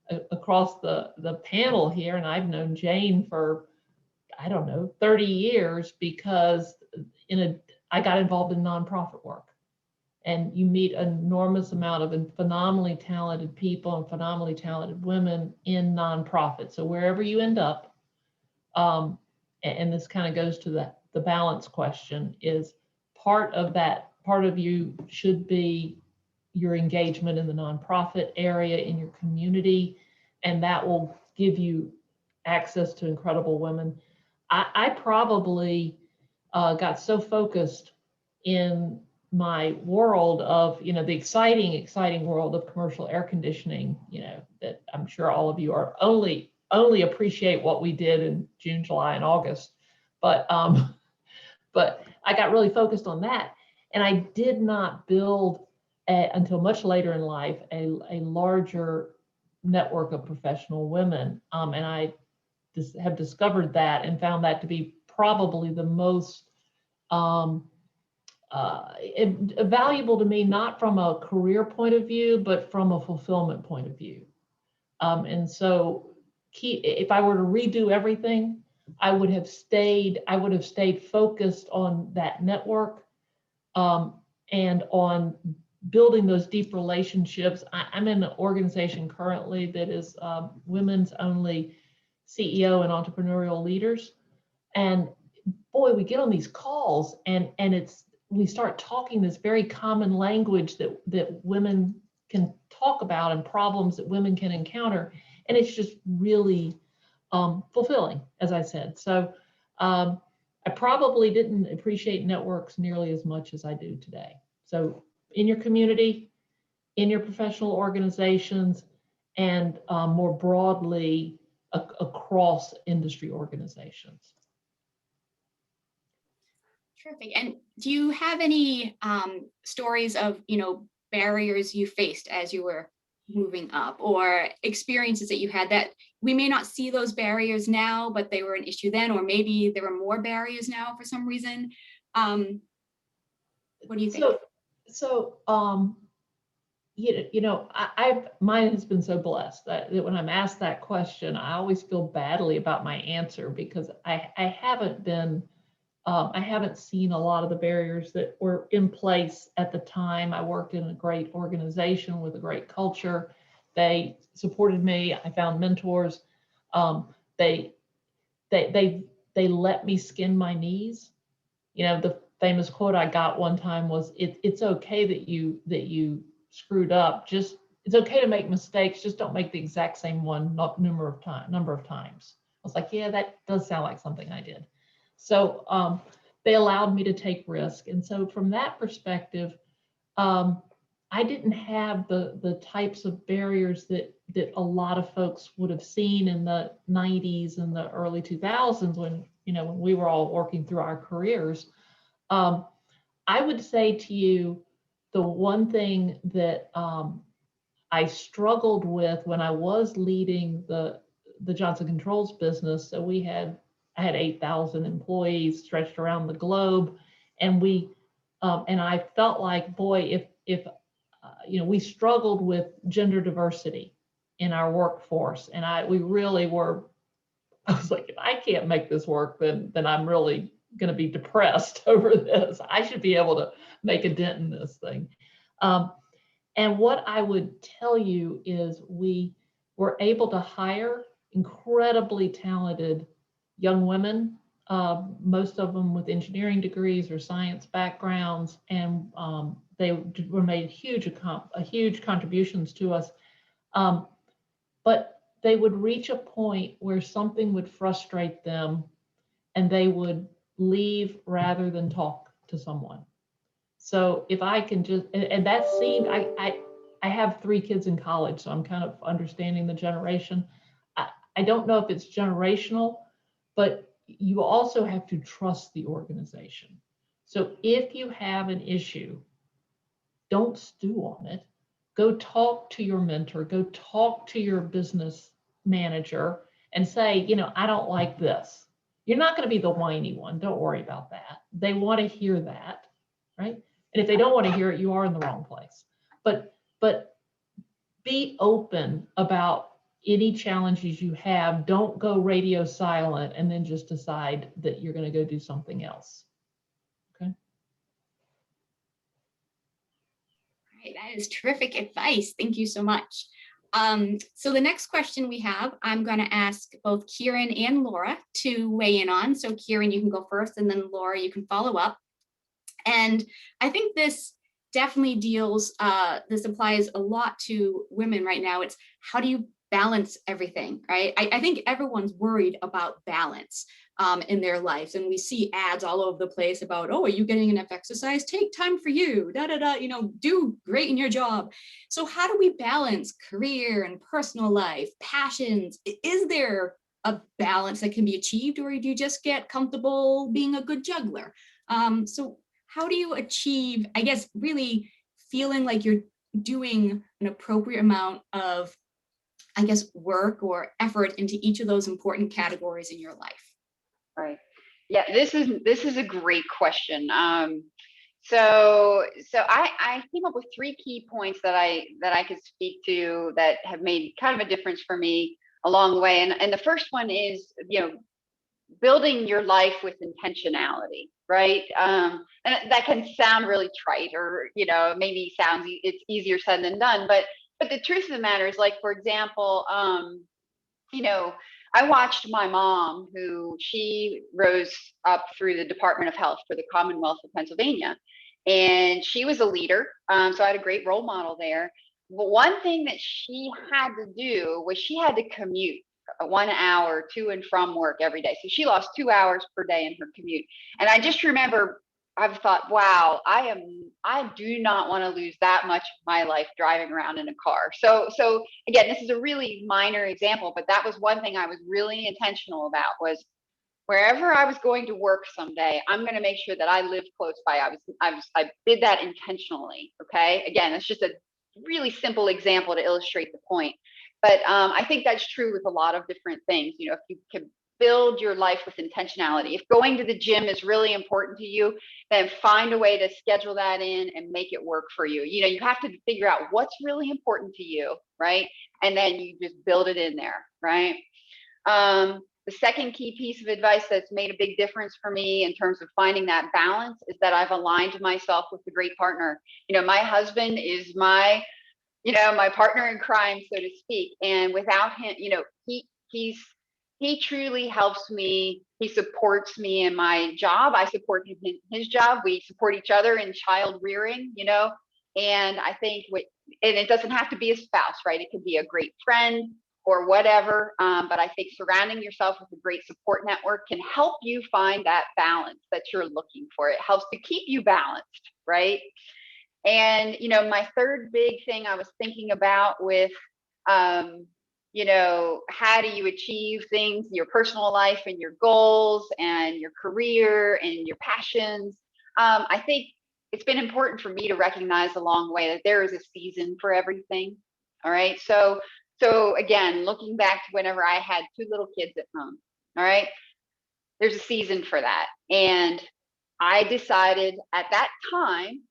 the panel here, and I've known Jane for, I don't know, 30 years, because I got involved in nonprofit work. And you meet an enormous amount of phenomenally talented people and phenomenally talented women in nonprofits. So wherever you end up, and this kind of goes to the balance question, is part of you should be your engagement in the nonprofit area in your community, and that will give you access to incredible women. I probably got so focused in my world of, the exciting world of commercial air conditioning, that I'm sure all of you are only appreciate what we did in June, July, and August. But I got really focused on that, and I did not build until much later in life a larger network of professional women, and I have discovered that and found that to be probably the most valuable to me, not from a career point of view, but from a fulfillment point of view. And so if I were to redo everything, I would have stayed focused on that network, and on building those deep relationships. I'm in an organization currently that is women's only CEO and entrepreneurial leaders. And boy, we get on these calls and we start talking this very common language that women can talk about, and problems that women can encounter. And it's just really fulfilling, as I said. So I probably didn't appreciate networks nearly as much as I do today. So in your community, in your professional organizations, and more broadly across industry organizations. Terrific. And do you have any stories of, barriers you faced as you were moving up, or experiences that you had that we may not see those barriers now, but they were an issue then, or maybe there were more barriers now for some reason? What do you think? So Mine has been so blessed that when I'm asked that question, I always feel badly about my answer because I haven't seen a lot of the barriers that were in place at the time. I worked in a great organization with a great culture. They supported me. I found mentors. They let me skin my knees. The famous quote I got one time was, "It's okay that you screwed up. It's okay to make mistakes. Just don't make the exact same one number of times." I was like, yeah, that does sound like something I did. So they allowed me to take risk, and so from that perspective, I didn't have the types of barriers that a lot of folks would have seen in the 90s and the early 2000s when we were all working through our careers. I would say to you, the one thing that I struggled with when I was leading the Johnson Controls business, so I had 8,000 employees stretched around the globe, and I felt like, boy, if we struggled with gender diversity in our workforce, and we really were. I was like, if I can't make this work, then I'm really going to be depressed over this. I should be able to make a dent in this thing. And what I would tell you is we were able to hire incredibly talented young women, most of them with engineering degrees or science backgrounds, and they were made huge contributions to us. But they would reach a point where something would frustrate them and they would leave rather than talk to someone. So if I can and that seemed, I have 3 kids in college, so I'm kind of understanding the generation. I don't know if it's generational, but you also have to trust the organization. So if you have an issue, don't stew on it. Go talk to your mentor, go talk to your business manager and say, I don't like this. You're not going to be the whiny one. Don't worry about that. They want to hear that, right? And if they don't want to hear it, you are in the wrong place. But be open about any challenges you have. Don't go radio silent and then just decide that you're going to go do something else. Okay. Right, that is terrific advice. Thank you so much. So the next question we have, I'm going to ask both Kieran and Laura to weigh in on. So Kieran, you can go first, and then Laura, you can follow up. And I think this definitely this applies a lot to women right now. It's how do you balance everything, right? I think everyone's worried about balance in their lives. And we see ads all over the place about, oh, are you getting enough exercise? Take time for you, do great in your job. So how do we balance career and personal life, passions? Is there a balance that can be achieved, or do you just get comfortable being a good juggler? So how do you achieve, I guess, really feeling like you're doing an appropriate amount of, I guess, work or effort into each of those important categories in your life? Right. Yeah, this is a great question. So I came up with 3 key points that I could speak to that have made kind of a difference for me along the way. And the first one is, building your life with intentionality, right? And that can sound really trite, or maybe it's easier said than done. But the truth of the matter is, like, for example, I watched my mom, who she rose up through the Department of Health for the Commonwealth of Pennsylvania, and she was a leader. So I had a great role model there. But one thing that she had to do was she had to commute 1 hour to and from work every day. So she lost 2 hours per day in her commute. And I just remember, I've thought, wow, I do not want to lose that much of my life driving around in a car. So again, this is a really minor example, but that was one thing I was really intentional about, was wherever I was going to work someday, I'm going to make sure that I lived close by. I did that intentionally. Okay. Again, it's just a really simple example to illustrate the point. But I think that's true with a lot of different things. If you can build your life with intentionality. If going to the gym is really important to you, then find a way to schedule that in and make it work for you. You know, you have to figure out what's really important to you, right? And then you just build it in there, right? The second key piece of advice that's made a big difference for me in terms of finding that balance is that I've aligned myself with a great partner. You know, my husband is my, you know, my partner in crime, so to speak. And without him, you know, he truly helps me. He supports me in my job. I support him in his job. We support each other in child rearing, you know. And I think, and it doesn't have to be a spouse, right? It could be a great friend or whatever. But I think surrounding yourself with a great support network can help you find that balance that you're looking for. It helps to keep you balanced, right? And, you know, my third big thing I was thinking about with, you know, how do you achieve things in your personal life and your goals and your career and your passions? I think it's been important for me to recognize along the way that there is a season for everything. All right. So again, looking back to whenever I had 2 little kids at home, all right, there's a season for that. And I decided at that time,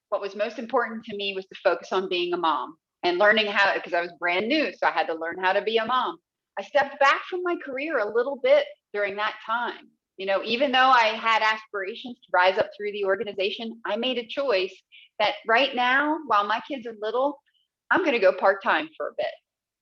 what was most important to me was to focus on being a mom and learning how, because I was brand new. So I had to learn how to be a mom. I stepped back from my career a little bit during that time. You know, even though I had aspirations to rise up through the organization, I made a choice that right now, while my kids are little, I'm going to go part-time for a bit,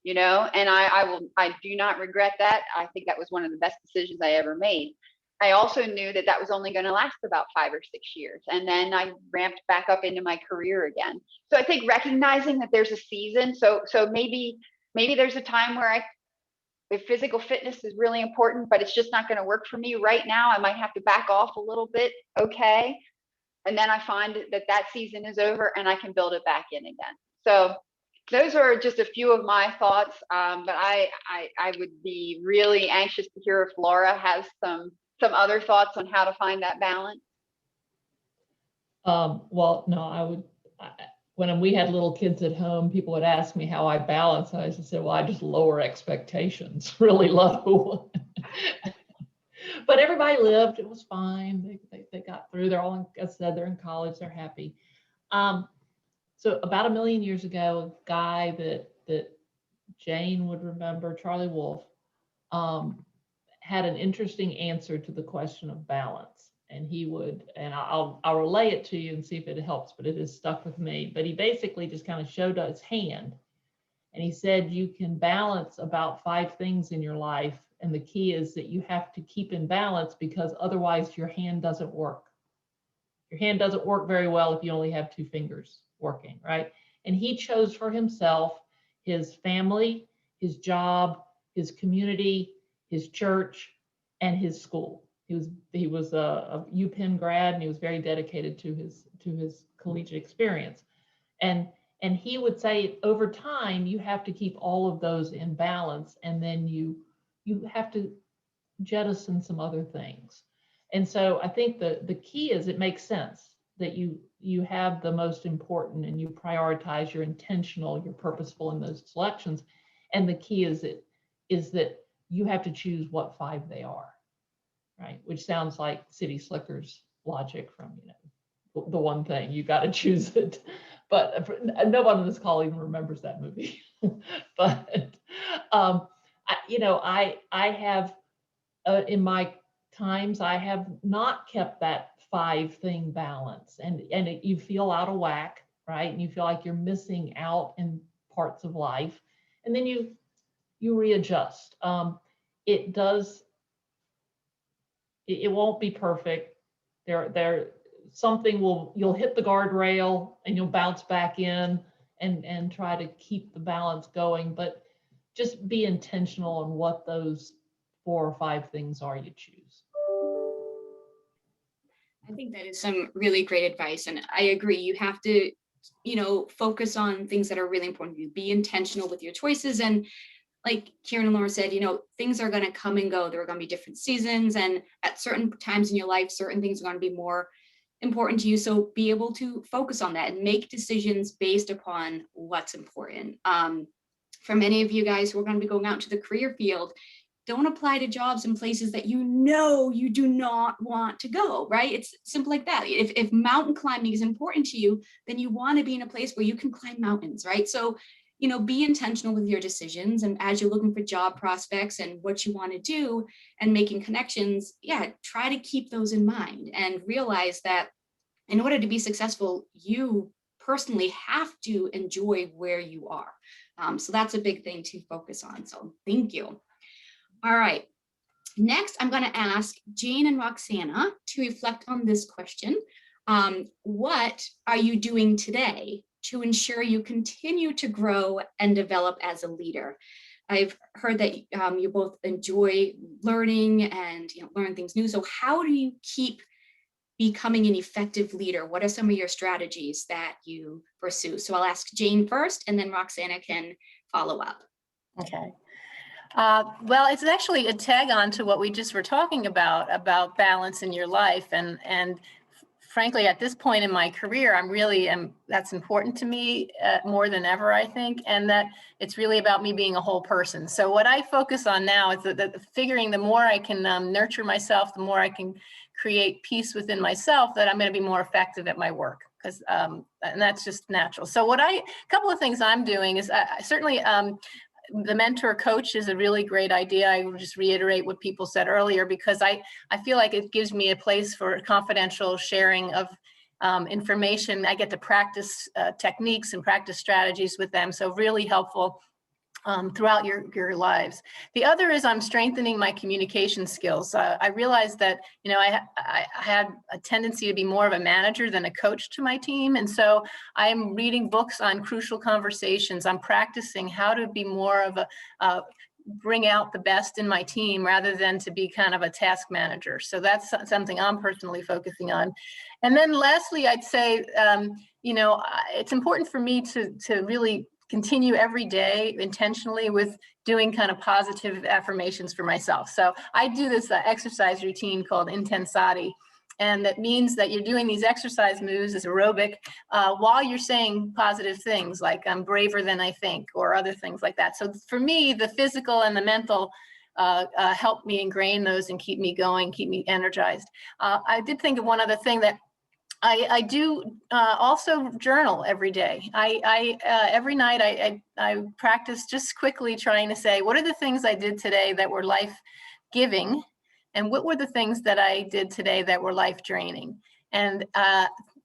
you know, and I do not regret that. I think that was one of the best decisions I ever made. I also knew that that was only going to last about 5 or 6 years. And then I ramped back up into my career again. So I think recognizing that there's a season. So maybe there's a time where if physical fitness is really important, but it's just not going to work for me right now, I might have to back off a little bit. Okay. And then I find that season is over and I can build it back in again. So those are just a few of my thoughts. But I would be really anxious to hear if Laura has some other thoughts on how to find that balance. Well, no, when we had little kids at home, people would ask me how I balance. I just said, well, I just lower expectations really low. But everybody lived, it was fine. They got through. They're all, like I said, they're in college, they're happy. So about 1 million years ago, a guy that Jane would remember, Charlie Wolf, had an interesting answer to the question of balance. And he would, and I'll relay it to you and see if it helps, but it has stuck with me. But he basically just kind of showed us his hand. And he said, you can balance about 5 things in your life. And the key is that you have to keep in balance, because otherwise your hand doesn't work. Your hand doesn't work very well if you only have 2 fingers working, right? And he chose for himself his family, his job, his community, his church, and his school. He was a UPenn grad, and he was very dedicated to his collegiate experience. And he would say, over time, you have to keep all of those in balance, and then you have to jettison some other things. And so I think the key is, it makes sense that you have the most important, and you prioritize, you're intentional, you're purposeful in those selections. And the key is that you have to choose what 5 they are, right? Which sounds like City Slickers logic from, you know, the one thing, you got to choose it. But no one on this call even remembers that movie. But I have in my times, I have not kept that 5 thing balance, and you feel out of whack, right? And you feel like you're missing out in parts of life, and then you readjust. It won't be perfect. You'll hit the guardrail and you'll bounce back in and try to keep the balance going, but just be intentional on what those 4 or 5 things are you choose. I think that is some really great advice. And I agree, you have to, focus on things that are really important to you. Be intentional with your choices. And like Kieran and Laura said, things are going to come and go. There are going to be different seasons. And at certain times in your life, certain things are going to be more important to you. So be able to focus on that and make decisions based upon what's important. For many of you guys who are going to be going out into the career field, don't apply to jobs in places that you know you do not want to go, right? It's simple like that. If mountain climbing is important to you, then you want to be in a place where you can climb mountains, right? So, be intentional with your decisions. And as you're looking for job prospects and what you want to do and making connections, yeah, try to keep those in mind and realize that in order to be successful, you personally have to enjoy where you are. So that's a big thing to focus on. So thank you. All right. Next, I'm going to ask Jane and Roxanna to reflect on this question. What are you doing today to ensure you continue to grow and develop as a leader? I've heard that you both enjoy learning and learn things new. So how do you keep becoming an effective leader? What are some of your strategies that you pursue? So I'll ask Jane first, and then Roxanna can follow up. Okay. Well, it's actually a tag on to what we just were talking about balance in your life. And frankly, at this point in my career, that's important to me more than ever, I think, and that it's really about me being a whole person. So what I focus on now is that figuring the more I can nurture myself, the more I can create peace within myself, that I'm going to be more effective at my work. Because and that's just natural. So a couple of things I'm doing is certainly the mentor coach is a really great idea. I will just reiterate what people said earlier, because I feel like it gives me a place for confidential sharing of information. I get to practice techniques and practice strategies with them. So really helpful throughout your lives. The other is I'm strengthening my communication skills. I realized that, I had a tendency to be more of a manager than a coach to my team. And so I'm reading books on crucial conversations. I'm practicing how to be more of bring out the best in my team rather than to be kind of a task manager. So that's something I'm personally focusing on. And then lastly, I'd say, it's important for me to really continue every day intentionally with doing kind of positive affirmations for myself. So I do this exercise routine called Intensati. And that means that you're doing these exercise moves as aerobic while you're saying positive things like I'm braver than I think, or other things like that. So for me, the physical and the mental help me ingrain those and keep me going, keep me energized. I did think of one other thing that I do also journal every day. Every night I practice just quickly trying to say, what are the things I did today that were life-giving? And what were the things that I did today that were life-draining? And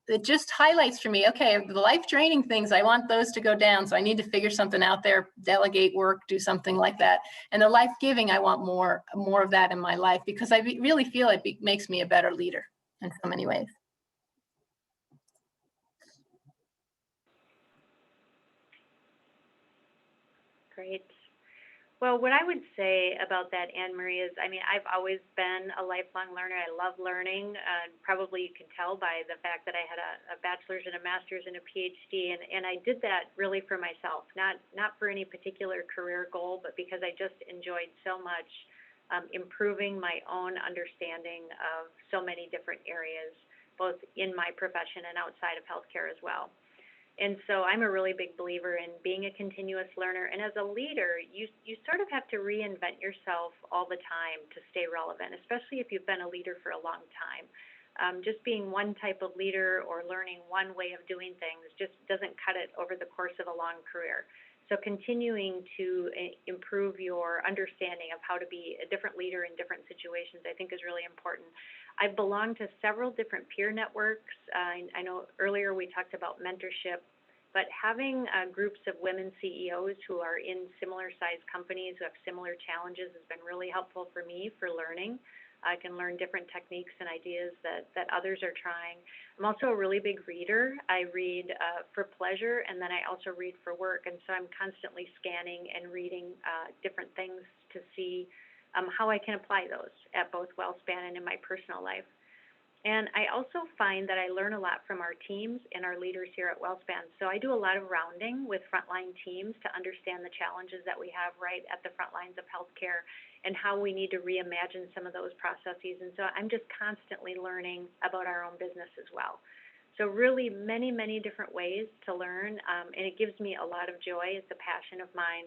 it just highlights for me, okay, the life-draining things, I want those to go down. So I need to figure something out there, delegate work, do something like that. And the life-giving, I want more of that in my life, because I really feel it makes me a better leader in so many ways. Great. Well, what I would say about that, Anne Marie, is, I've always been a lifelong learner. I love learning. Probably you can tell by the fact that I had a bachelor's and a master's and a PhD, and I did that really for myself, not for any particular career goal, but because I just enjoyed so much improving my own understanding of so many different areas, both in my profession and outside of healthcare as well. And so I'm a really big believer in being a continuous learner. And as a leader, you sort of have to reinvent yourself all the time to stay relevant, especially if you've been a leader for a long time. Just being one type of leader or learning one way of doing things just doesn't cut it over the course of a long career. So continuing to improve your understanding of how to be a different leader in different situations, I think, is really important. I've belonged to several different peer networks. I know earlier we talked about mentorship, but having groups of women CEOs who are in similar sized companies who have similar challenges has been really helpful for me for learning. I can learn different techniques and ideas that others are trying. I'm also a really big reader. I read for pleasure, and then I also read for work. And so I'm constantly scanning and reading different things to see how I can apply those at both WellSpan and in my personal life. And I also find that I learn a lot from our teams and our leaders here at WellSpan. So I do a lot of rounding with frontline teams to understand the challenges that we have right at the front lines of healthcare and how we need to reimagine some of those processes. And so I'm just constantly learning about our own business as well. So really many, many different ways to learn, and it gives me a lot of joy. It's a passion of mine.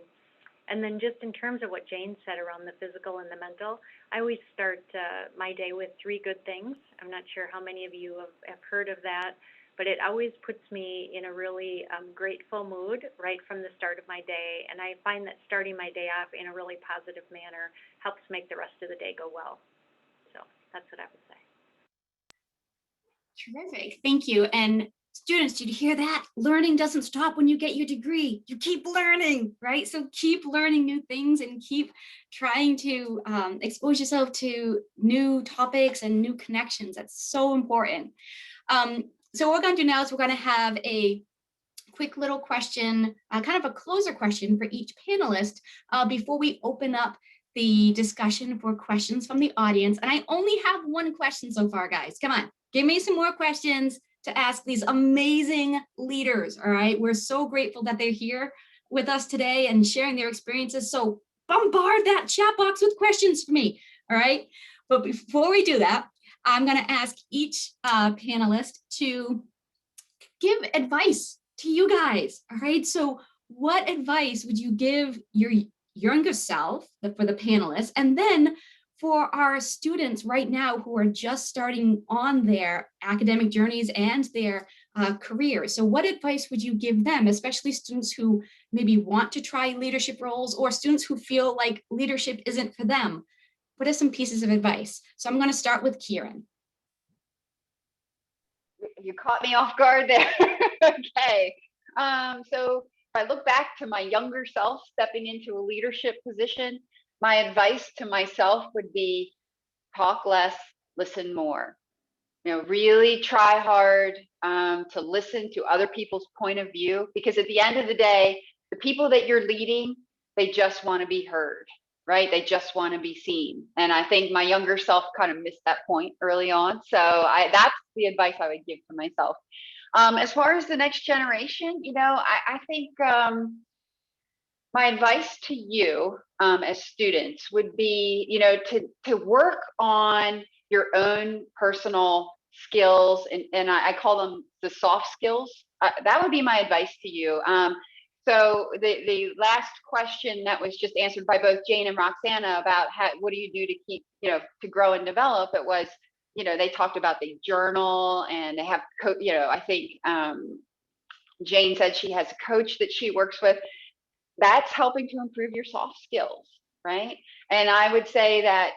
And then just in terms of what Jane said around the physical and the mental, I always start my day with 3 good things. I'm not sure how many of you have heard of that, but it always puts me in a really grateful mood right from the start of my day. And I find that starting my day off in a really positive manner helps make the rest of the day go well. So that's what I would say. Terrific, thank you. And students, did you hear that? Learning doesn't stop when you get your degree. You keep learning, right? So keep learning new things and keep trying to expose yourself to new topics and new connections. That's so important. So what we're going to do now is we're going to have a quick little question, kind of a closer question for each panelist before we open up the discussion for questions from the audience. And I only have 1 question so far, guys. Come on, give me some more questions to ask these amazing leaders, all right? We're so grateful that they're here with us today and sharing their experiences. So bombard that chat box with questions for me, all right? But before we do that, I'm gonna ask each panelist to give advice to you guys, all right? So what advice would you give your younger self, for the panelists, and then for our students right now who are just starting on their academic journeys and their careers? So what advice would you give them, especially students who maybe want to try leadership roles or students who feel like leadership isn't for them? What are some pieces of advice? So I'm going to start with Kieran. You caught me off guard there. Okay. So if I look back to my younger self stepping into a leadership position, my advice to myself would be talk less, listen more. Really try hard to listen to other people's point of view, because at the end of the day, the people that you're leading, they just want to be heard, right? They just want to be seen. And I think my younger self kind of missed that point early on. So that's the advice I would give to myself. As far as the next generation, I think my advice to you as students would be, to work on your own personal skills, and I call them the soft skills. That would be my advice to you. So the last question that was just answered by both Jane and Roxanna about what do you do to keep, to grow and develop, it was, they talked about the journal, and they have, I think Jane said she has a coach that she works with. That's helping to improve your soft skills, right? And I would say that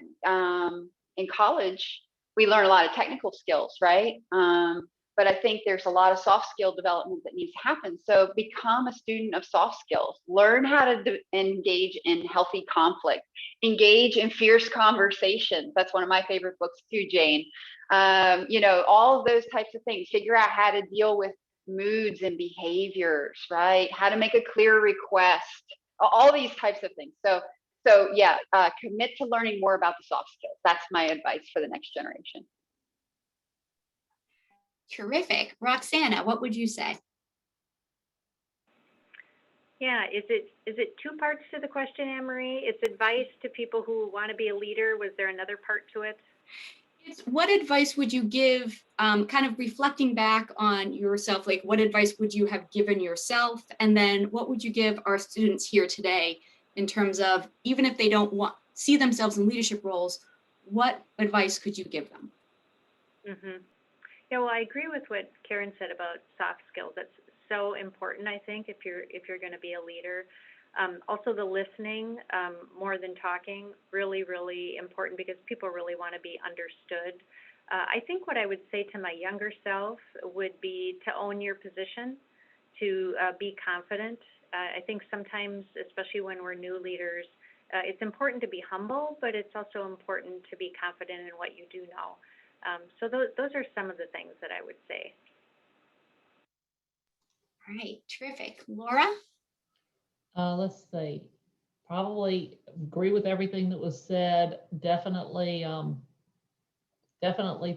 in college, we learn a lot of technical skills, right? But I think there's a lot of soft skill development that needs to happen. So become a student of soft skills. Learn how to engage in healthy conflict. Engage in fierce conversations. That's one of my favorite books too, Jane. All of those types of things. Figure out how to deal with moods and behaviors, right? How to make a clear request. All these types of things. So yeah, commit to learning more about the soft skills. That's my advice for the next generation. Terrific. Roxanna, what would you say? Yeah, is it 2 parts to the question, Anne-Marie? It's advice to people who want to be a leader. Was there another part to it? What advice would you give, kind of reflecting back on yourself, like what advice would you have given yourself? And then what would you give our students here today in terms of, even if they don't see themselves in leadership roles, what advice could you give them? Mm-hmm. Yeah, well, I agree with what Kieran said about soft skills. That's so important, I think, if you're going to be a leader. Also, the listening more than talking, really, really important, because people really want to be understood. I think what I would say to my younger self would be to own your position, to be confident. I think sometimes, especially when we're new leaders, it's important to be humble, but it's also important to be confident in what you do know. So those are some of the things that I would say. All right, terrific. Laura? Let's see. Probably agree with everything that was said. Definitely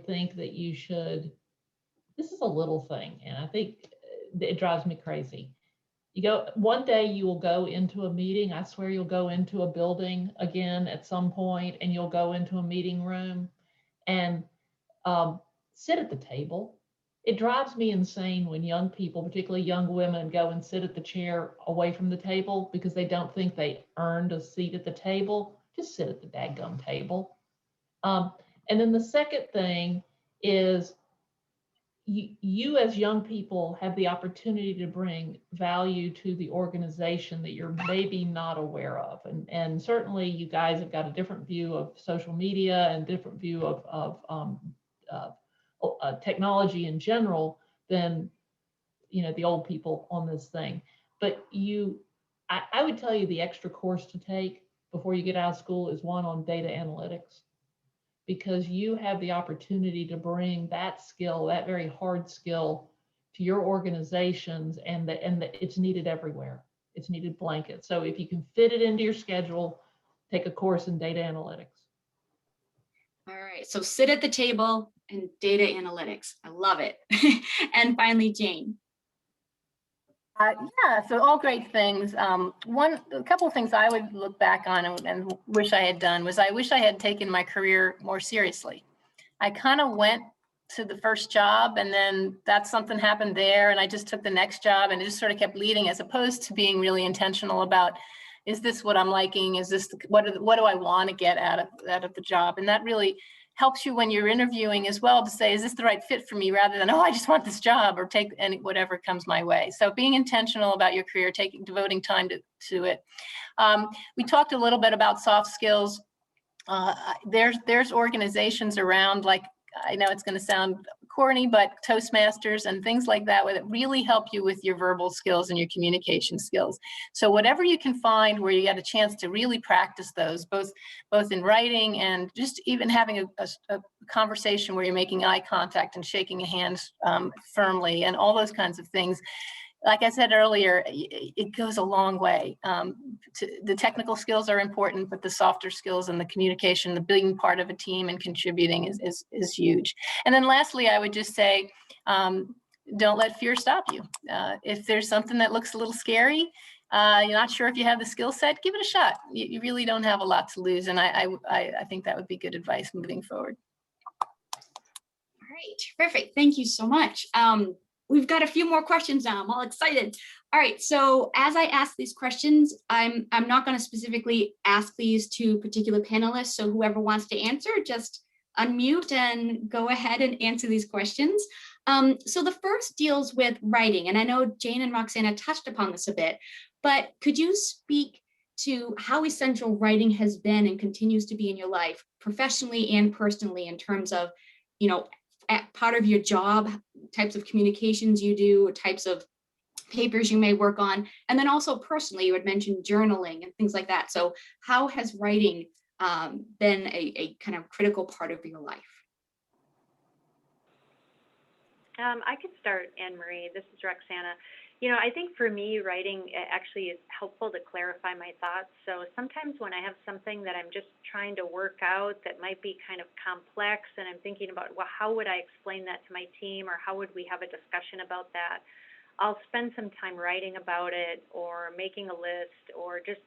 think that you should, this is a little thing, and I think it drives me crazy. One day you will go into a meeting, I swear you'll go into a building again at some point, and you'll go into a meeting room and sit at the table it drives me insane when young people, particularly young women, go and sit at the chair away from the table because they don't think they earned a seat at the table. Just sit at the dadgum table. And then the second thing is you as young people have the opportunity to bring value to the organization that you're maybe not aware of. And certainly you guys have got a different view of social media and different view of technology in general than the old people on this thing. But I would tell you the extra course to take before you get out of school is one on data analytics, because you have the opportunity to bring that skill, that very hard skill, to your organizations, and it's needed everywhere. It's needed blanket. So if you can fit it into your schedule, take a course in data analytics. All right, so sit at the table and data analytics. I love it. And finally, Jane. Yeah, so all great things. A couple of things I would look back on and wish I had done was I wish I had taken my career more seriously. I kind of went to the first job and then something happened there and I just took the next job and it just sort of kept leading, as opposed to being really intentional about, is this what I'm liking? Is this, what do I want to get out of the job? And that really helps you when you're interviewing as well to say, is this the right fit for me, rather than, oh, I just want this job, or take whatever comes my way. So being intentional about your career, devoting time to it. We talked a little bit about soft skills. There's organizations around, like, I know it's going to sound corny, but Toastmasters and things like that really help you with your verbal skills and your communication skills. So whatever you can find where you get a chance to really practice those, both in writing and just even having a conversation where you're making eye contact and shaking a hand firmly and all those kinds of things. Like I said earlier, it goes a long way. The technical skills are important, but the softer skills and the communication, the being part of a team and contributing is huge. And then lastly, I would just say, don't let fear stop you. If there's something that looks a little scary, you're not sure if you have the skill set, give it a shot. You really don't have a lot to lose. And I think that would be good advice moving forward. All right, perfect. Thank you so much. We've got a few more questions now. I'm all excited. All right, so as I ask these questions, I'm not going to specifically ask these to particular panelists. So whoever wants to answer, just unmute and go ahead and answer these questions. So the first deals with writing, and I know Jane and Roxanna touched upon this a bit, but could you speak to how essential writing has been and continues to be in your life, professionally and personally, in terms of, part of your job, types of communications you do, types of papers you may work on, and then also personally, you had mentioned journaling and things like that. So how has writing been a kind of critical part of your life? I could start, Anne-Marie. This is Roxanna. I think for me, writing actually is helpful to clarify my thoughts. So sometimes when I have something that I'm just trying to work out that might be kind of complex, and I'm thinking about, well, how would I explain that to my team, or how would we have a discussion about that? I'll spend some time writing about it, or making a list, or just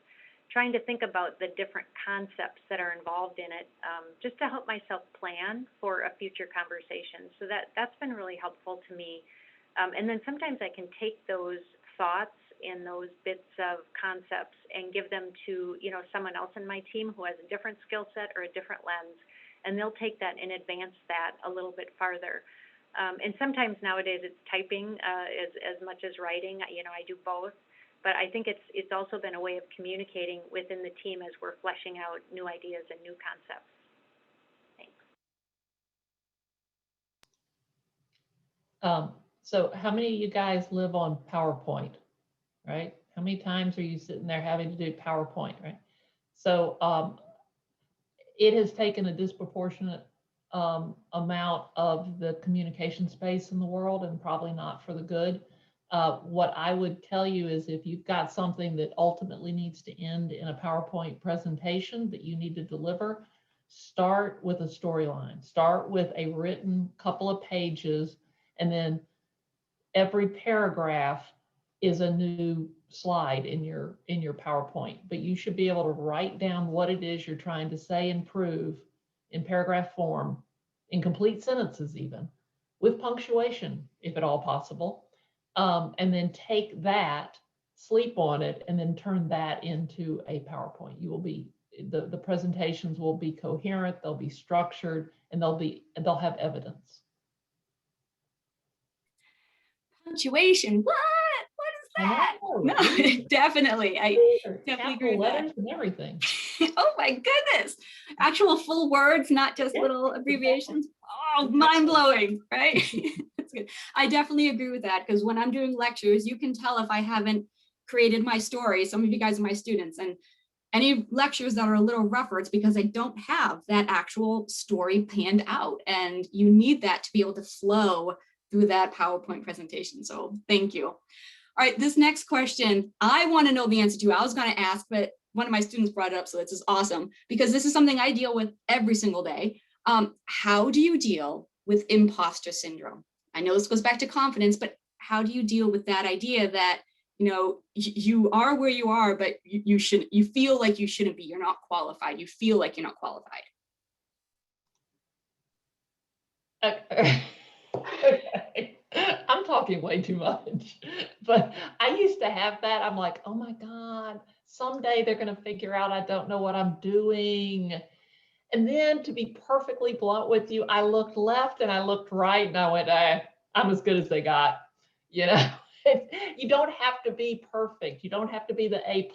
trying to think about the different concepts that are involved in it, just to help myself plan for a future conversation. So that's been really helpful to me. And then sometimes I can take those thoughts and those bits of concepts and give them to, someone else in my team who has a different skill set or a different lens, and they'll take that and advance that a little bit farther. And sometimes nowadays it's typing as much as writing. I do both, but I think it's also been a way of communicating within the team as we're fleshing out new ideas and new concepts. Thanks. So how many of you guys live on PowerPoint, right? How many times are you sitting there having to do PowerPoint, right? So it has taken a disproportionate amount of the communication space in the world, and probably not for the good. What I would tell you is, if you've got something that ultimately needs to end in a PowerPoint presentation that you need to deliver, start with a storyline. Start with a written couple of pages, and then every paragraph is a new slide in your PowerPoint. But you should be able to write down what it is you're trying to say and prove in paragraph form, in complete sentences even, with punctuation, if at all possible, and then take that, sleep on it, and then turn that into a PowerPoint. You will be, the presentations will be coherent, they'll be structured, and they'll have evidence. Punctuation, what? What is that? No, definitely. I definitely agree with letters that. and everything. Oh my goodness. Actual full words, not just little abbreviations. Oh, mind blowing, right? That's good. I definitely agree with that, because when I'm doing lectures, you can tell if I haven't created my story. Some of you guys are my students, and any lectures that are a little rougher, it's because I don't have that actual story panned out, and you need that to be able to flow through that PowerPoint presentation. So thank you. All right, this next question, I want to know the answer to. I was going to ask, but one of my students brought it up, so this is awesome, because this is something I deal with every single day. How do you deal with imposter syndrome? I know this goes back to confidence, but how do you deal with that idea that, you know, you are where you are, but you feel like you shouldn't be, you're not qualified, you feel like you're not qualified? Okay. I'm talking way too much, but I used to have that. I'm like, oh my God, someday they're going to figure out I don't know what I'm doing. And then, to be perfectly blunt with you, I looked left and I looked right and I went, I'm as good as they got. You know, you don't have to be perfect. You don't have to be the A+.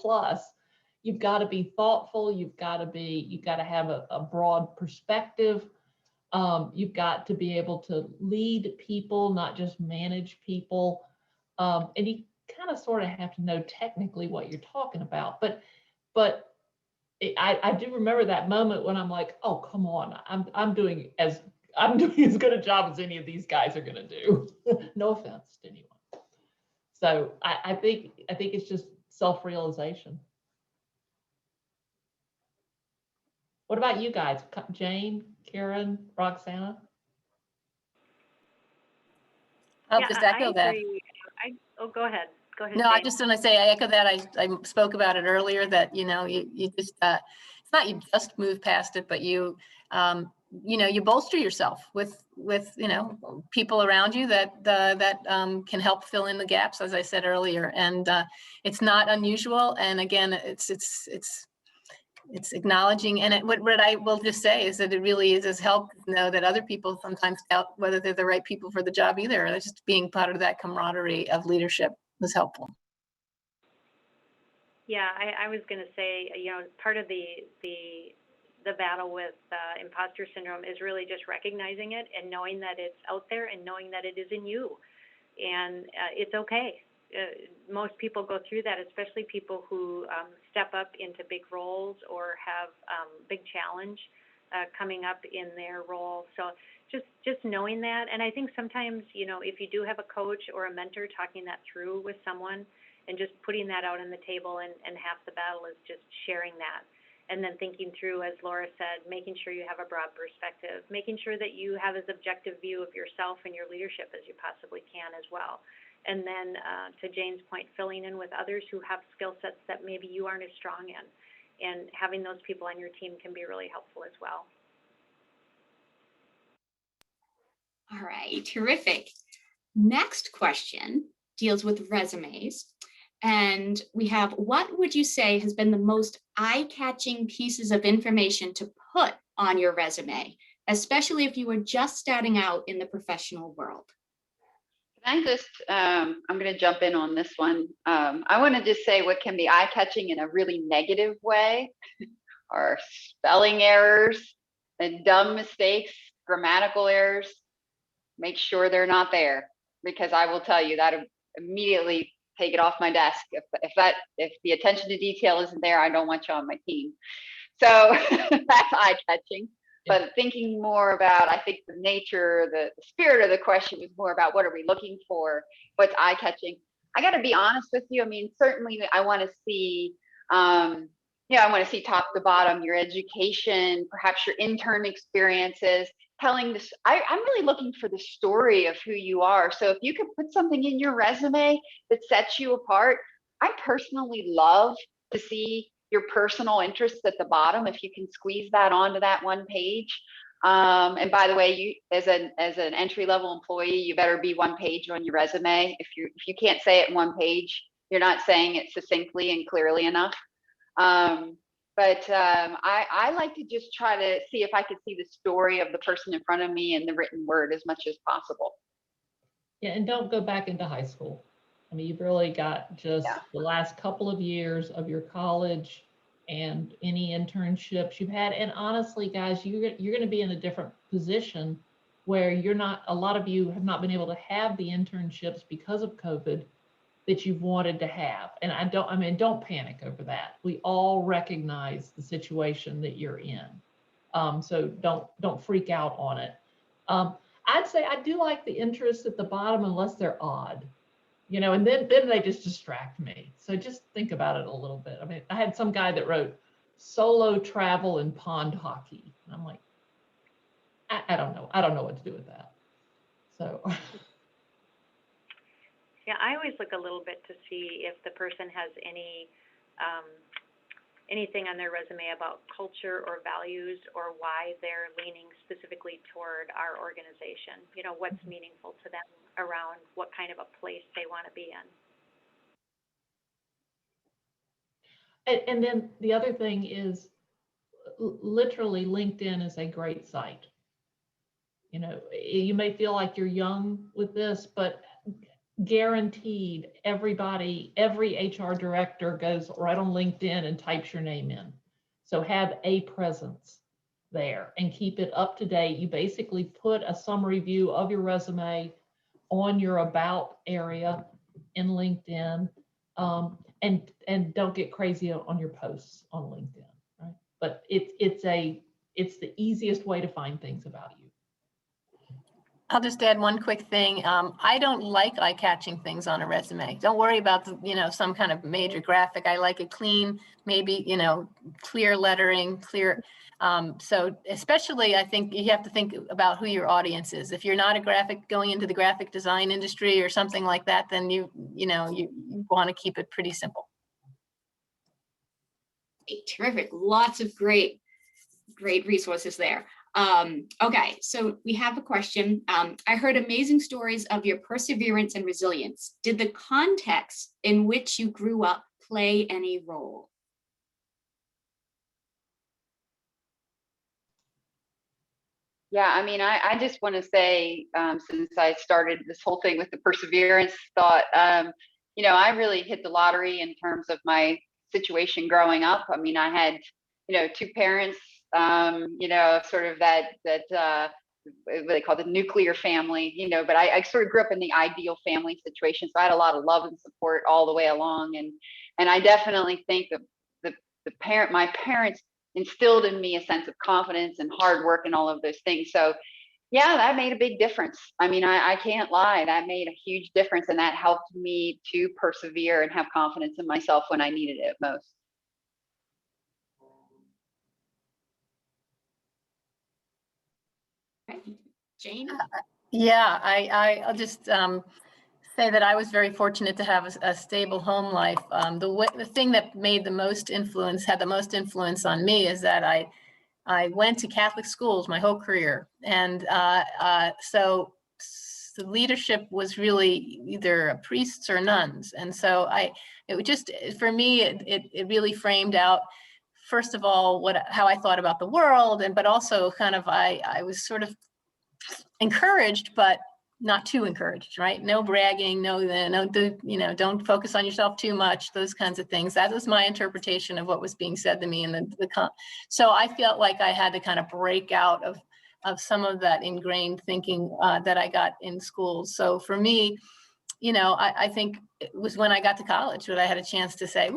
You've got to be thoughtful. You've got to have a broad perspective. You've got to be able to lead people, not just manage people. And you kind of sort of have to know technically what you're talking about. But I do remember that moment when I'm like, oh, come on, I'm doing as good a job as any of these guys are going to do. No offense to anyone. So I think it's just self-realization. What about you guys? Jane, Kieran, Roxanna? I'll just echo that. Go ahead. Go ahead. No, Jane. I just want to say, I echo that. I spoke about it earlier, that, you know, you just, it's not you just move past it, but you know, you bolster yourself with, you know, people around you that can help fill in the gaps, as I said earlier. And it's not unusual. And again, it's acknowledging, and what I will just say is that it really is help to know that other people sometimes doubt whether they're the right people for the job either. It's just being part of that camaraderie of leadership was helpful. Yeah, I was going to say, you know, part of the battle with imposter syndrome is really just recognizing it and knowing that it's out there and knowing that it is in you, and it's okay. Most people go through that, especially people who step up into big roles or have big challenge coming up in their role. So just knowing that, and I think sometimes, you know, if you do have a coach or a mentor, talking that through with someone and just putting that out on the table, and half the battle is just sharing that. And then thinking through, as Laura said, making sure you have a broad perspective, making sure that you have as objective view of yourself and your leadership as you possibly can as well. And then to Jane's point, filling in with others who have skill sets that maybe you aren't as strong in. And having those people on your team can be really helpful as well. All right, terrific. Next question deals with resumes. And we have, what would you say has been the most eye-catching pieces of information to put on your resume, especially if you were just starting out in the professional world? Can I just, I'm going to jump in on this one. I want to just say what can be eye-catching in a really negative way are spelling errors and dumb mistakes, grammatical errors. Make sure they're not there, because I will tell you that immediately take it off my desk. If the attention to detail isn't there, I don't want you on my team. So that's eye-catching. But thinking more about, I think the nature, the spirit of the question was more about what are we looking for, what's eye-catching. I got to be honest with you. I mean, certainly I want to see, I want to see top to bottom your education, perhaps your intern experiences, telling this. I'm really looking for the story of who you are. So if you could put something in your resume that sets you apart, I personally love to see your personal interests at the bottom, if you can squeeze that onto that one page. And by the way, you as an entry-level employee, you better be one page on your resume. If you can't say it in one page, you're not saying it succinctly and clearly enough. I like to just try to see if I could see the story of the person in front of me in the written word as much as possible. Yeah, and don't go back into high school. I mean, you've really got just the last couple of years of your college and any internships you've had. And honestly, guys, you're going to be in a different position where a lot of you have not been able to have the internships because of COVID that you've wanted to have. And don't panic over that. We all recognize the situation that you're in. So don't freak out on it. I'd say I do like the interests at the bottom unless they're odd, and then they just distract me. So just think about it a little bit. I mean, I had some guy that wrote solo travel and pond hockey. And I'm like, I don't know. I don't know what to do with that. So. Yeah, I always look a little bit to see if the person has anything on their resume about culture or values or why they're leaning specifically toward our organization. What's meaningful to them around what kind of a place they want to be in. And then the other thing is literally LinkedIn is a great site. You may feel like you're young with this, but guaranteed every HR director goes right on LinkedIn and types your name in. So have a presence there and keep it up to date. You basically put a summary view of your resume on your about area in LinkedIn, and don't get crazy on your posts on LinkedIn, right? But it's the easiest way to find things about you. I'll just add one quick thing. I don't like eye-catching things on a resume. Don't worry about some kind of major graphic. I like it clean, maybe clear lettering, clear. So especially, I think you have to think about who your audience is. If you're not going into the graphic design industry or something like that, then you want to keep it pretty simple. Terrific. Lots of great resources there. Okay, so we have a question. I heard amazing stories of your perseverance and resilience. Did the context in which you grew up play any role? Yeah, I mean, I just want to say, since I started this whole thing with the perseverance thought, I really hit the lottery in terms of my situation growing up. I mean, I had, two parents, sort of that what they call the nuclear family, but I sort of grew up in the ideal family situation. So I had a lot of love and support all the way along. And I definitely think that my parents instilled in me a sense of confidence and hard work and all of those things. So yeah, that made a big difference. I mean, I can't lie. That made a huge difference, and that helped me to persevere and have confidence in myself when I needed it most. Jane? Yeah, I'll just say that I was very fortunate to have a stable home life. The thing that had the most influence on me is that I went to Catholic schools my whole career. And so the leadership was really either priests or nuns. And so for me, it really framed out, first of all, how I thought about the world, but also kind of, I was sort of encouraged, but not too encouraged, right? No bragging, don't focus on yourself too much, those kinds of things. That was my interpretation of what was being said to me. So I felt like I had to kind of break out of some of that ingrained thinking that I got in school. So for me, I think it was when I got to college that I had a chance to say,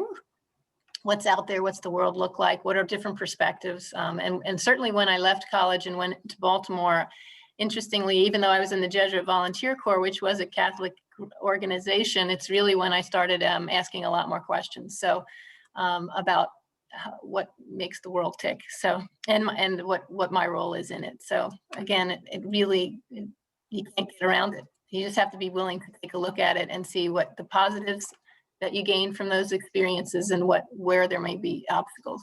what's out there? What's the world look like? What are different perspectives? And certainly when I left college and went to Baltimore, interestingly, even though I was in the Jesuit Volunteer Corps, which was a Catholic organization, it's really when I started asking a lot more questions. So about what makes the world tick. So, and what my role is in it. So again, you can't get around it. You just have to be willing to take a look at it and see what the positives that you gain from those experiences and where there may be obstacles.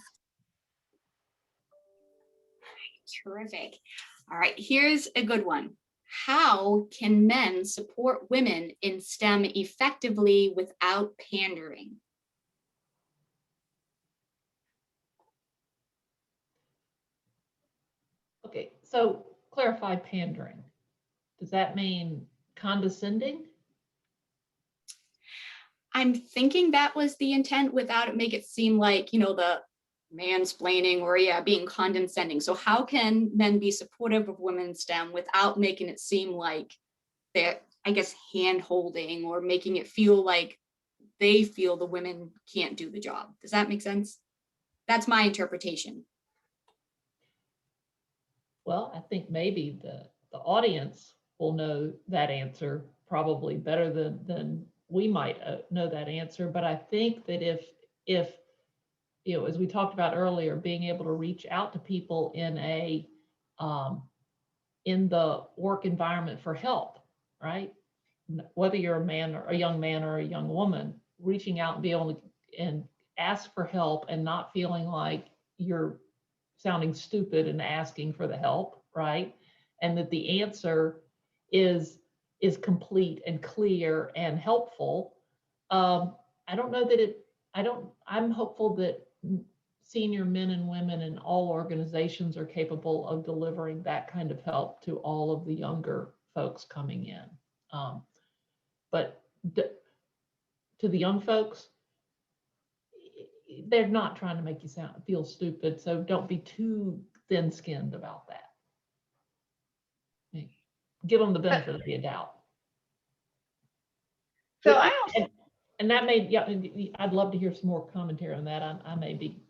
Terrific. All right, here's a good one. How can men support women in STEM effectively without pandering? Okay, so clarify pandering. Does that mean condescending? I'm thinking that was the intent without it make it seem like, you know, the mansplaining or yeah, being condescending. So how can men be supportive of women in STEM without making it seem like they're, I guess, hand holding or making it feel like they feel the women can't do the job? Does that make sense? That's my interpretation. Well, I think maybe the audience will know that answer probably better than we might know that answer. But I think that if you know, as we talked about earlier, being able to reach out to people in the work environment for help, right? Whether you're a man or a young man or a young woman, reaching out and be able to and ask for help and not feeling like you're sounding stupid and asking for the help, right? And that the answer is complete and clear and helpful. I don't know that it, I'm hopeful that senior men and women in all organizations are capable of delivering that kind of help to all of the younger folks coming in. But to the young folks, they're not trying to make you feel stupid, so don't be too thin-skinned about that. Give them the benefit of the doubt. So I also, And that may, yeah, I'd love to hear some more commentary on that. I may be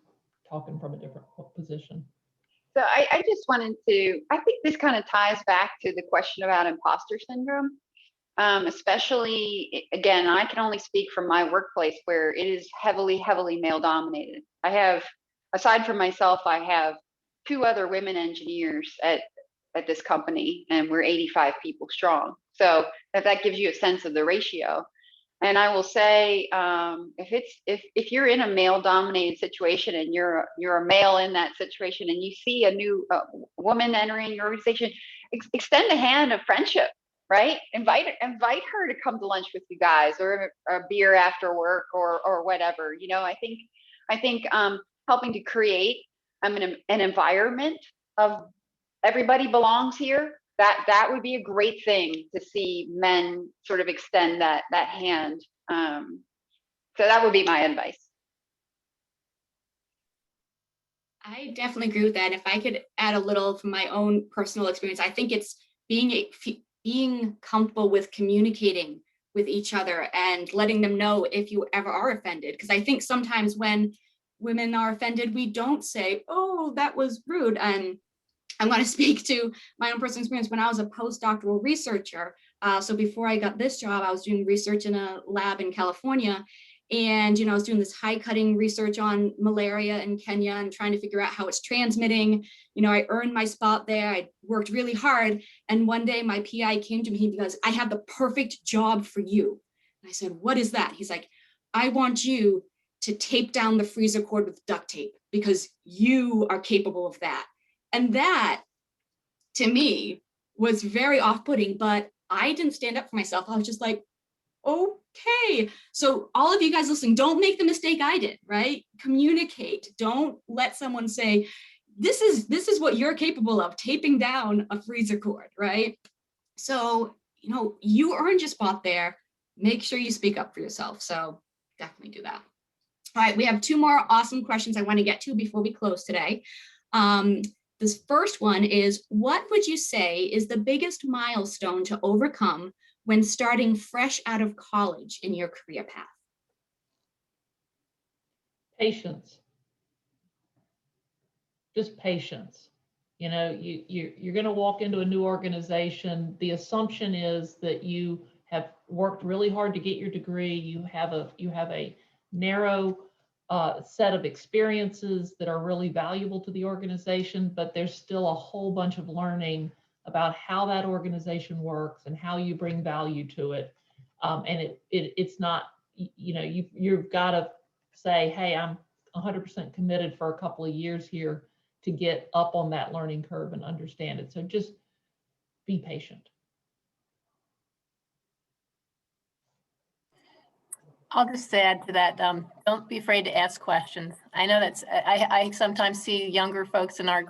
talking from a different position. so I just wanted to, I think this kind of ties back to the question about imposter syndrome. Especially, again, I can only speak from my workplace where it is heavily male dominated. I have, aside from myself, I have 2 other women engineers at this company, and we're 85 people strong. So that gives you a sense of the ratio. And I will say, if you're in a male dominated situation and you're a male in that situation and you see a new woman entering your organization, extend a hand of friendship, right? Invite her to come to lunch with you guys, or a beer after work, or whatever. You know, I think helping to create an environment of everybody belongs here. That would be a great thing to see men sort of extend that hand. So that would be my advice. I definitely agree with that. If I could add a little from my own personal experience, I think it's being comfortable with communicating with each other and letting them know if you ever are offended. Because I think sometimes when women are offended, we don't say, "Oh, that was rude." And I'm going to speak to my own personal experience when I was a postdoctoral researcher. So before I got this job, I was doing research in a lab in California. And, you know, I was doing this high cutting research on malaria in Kenya and trying to figure out how it's transmitting. You know, I earned my spot there. I worked really hard. And one day my PI came to me because I have the perfect job for you. And I said, "What is that?" He's like, "I want you to tape down the freezer cord with duct tape because you are capable of that." And that, to me, was very off-putting, but I didn't stand up for myself. I was just like, okay. So all of you guys listening, don't make the mistake I did, right? Communicate. Don't let someone say, this is what you're capable of, taping down a freezer cord, right? So, you know, you earned your spot there. Make sure you speak up for yourself. So definitely do that. All right, we have 2 more awesome questions I want to get to before we close today. This first one is, what would you say is the biggest milestone to overcome when starting fresh out of college in your career path? Patience. Just patience. You know, you're going to walk into a new organization. The assumption is that you have worked really hard to get your degree. You have a narrow set of experiences that are really valuable to the organization, but there's still a whole bunch of learning about how that organization works and how you bring value to it. And it's not, you know, you've got to say, hey, I'm 100% committed for a couple of years here to get up on that learning curve and understand it. So just be patient. I'll just add to that, don't be afraid to ask questions. I know I sometimes see younger folks in our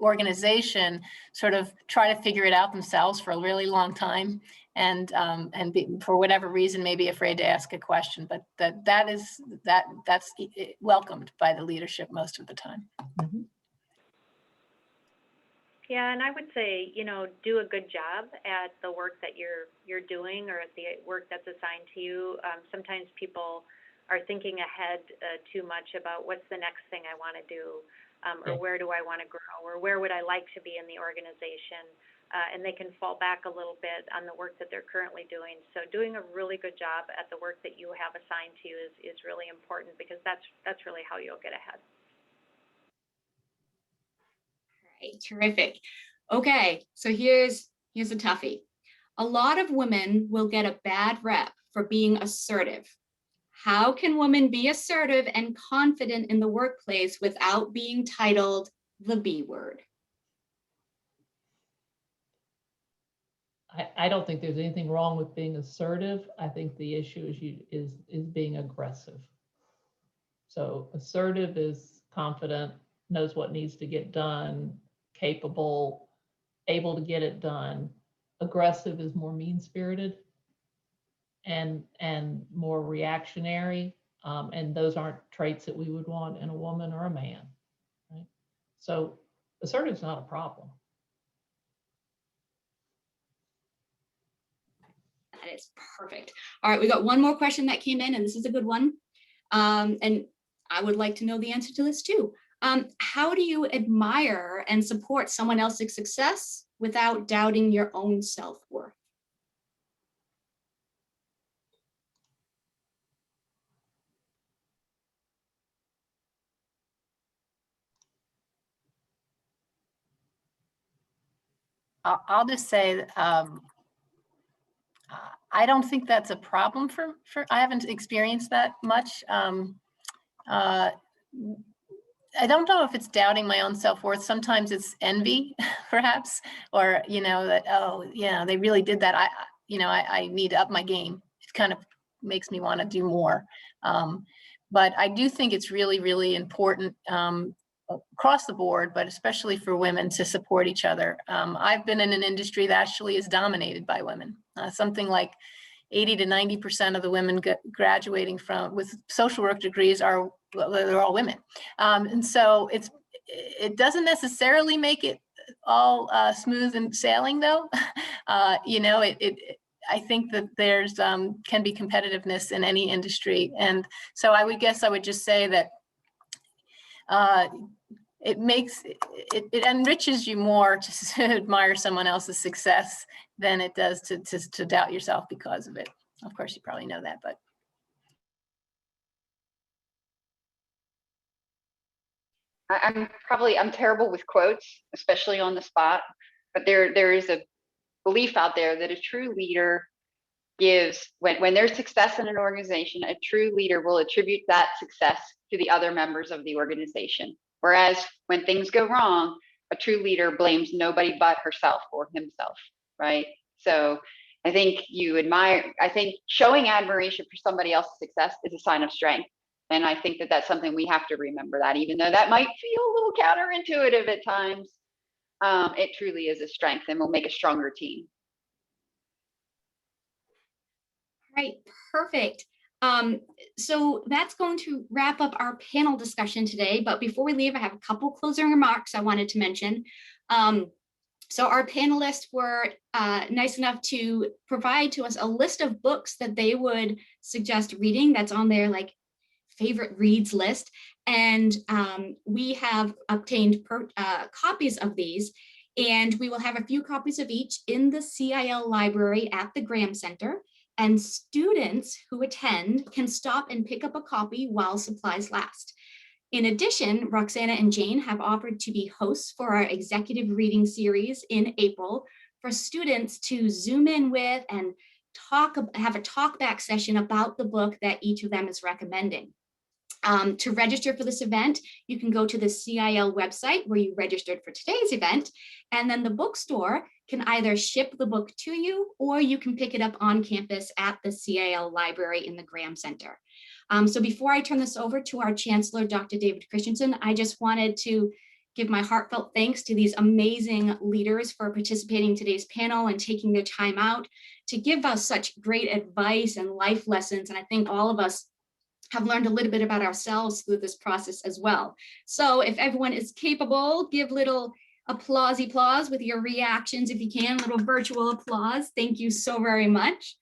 organization sort of try to figure it out themselves for a really long time, and for whatever reason, may be afraid to ask a question, but that's welcomed by the leadership most of the time. Mm-hmm. Yeah, and I would say, do a good job at the work that you're doing, or at the work that's assigned to you. Sometimes people are thinking ahead too much about what's the next thing I want to do, or where do I want to grow, or where would I like to be in the organization, and they can fall back a little bit on the work that they're currently doing. So doing a really good job at the work that you have assigned to you is really important, because that's really how you'll get ahead. Terrific. Okay, so here's a toughie. A lot of women will get a bad rep for being assertive. How can women be assertive and confident in the workplace without being titled the B word? I don't think there's anything wrong with being assertive. I think the issue is being aggressive. So assertive is confident, knows what needs to get done, capable, able to get it done. Aggressive is more mean-spirited and more reactionary, and those aren't traits that we would want in a woman or a man, right? So assertive is not a problem. That is perfect. All right, we got one more question that came in, and this is a good one. And I would like to know the answer to this too. How do you admire and support someone else's success without doubting your own self-worth? I'll just say that, I don't think that's a problem for I haven't experienced that much. I don't know if it's doubting my own self-worth. Sometimes it's envy, perhaps, or, that, oh, yeah, they really did that. I need to up my game. It kind of makes me want to do more. But I do think it's really, really important across the board, but especially for women, to support each other. I've been in an industry that actually is dominated by women. Something like 80 to 90% of the women graduating with social work degrees they're all women. And so it doesn't necessarily make it all smooth and sailing, though. I think that there's can be competitiveness in any industry. And so I would just say that it enriches you more to admire someone else's success than it does to doubt yourself because of it. Of course, you probably know that, but. I'm terrible with quotes, especially on the spot, but there is a belief out there that a true leader gives, when there's success in an organization, a true leader will attribute that success to the other members of the organization. Whereas when things go wrong, a true leader blames nobody but herself or himself, right? So I think showing admiration for somebody else's success is a sign of strength. And I think that that's something we have to remember, that even though that might feel a little counterintuitive at times, it truly is a strength and will make a stronger team. Right, perfect. So that's going to wrap up our panel discussion today. But before we leave, I have a couple closing remarks I wanted to mention. So our panelists were nice enough to provide to us a list of books that they would suggest reading that's on their favorite reads list. And we have obtained copies of these, and we will have a few copies of each in the CIL library at the Graham Center. And students who attend can stop and pick up a copy while supplies last. In addition, Roxanna and Jane have offered to be hosts for our executive reading series in April for students to Zoom in with and have a talk back session about the book that each of them is recommending. To register for this event, you can go to the CIL website where you registered for today's event, and then the bookstore can either ship the book to you or you can pick it up on campus at the CIL library in the Graham Center. So before I turn this over to our Chancellor, Dr. David Christensen, I just wanted to give my heartfelt thanks to these amazing leaders for participating in today's panel and taking their time out to give us such great advice and life lessons. And I think all of us have learned a little bit about ourselves through this process as well. So if everyone is capable, give little applause with your reactions if you can, little virtual applause. Thank you so very much.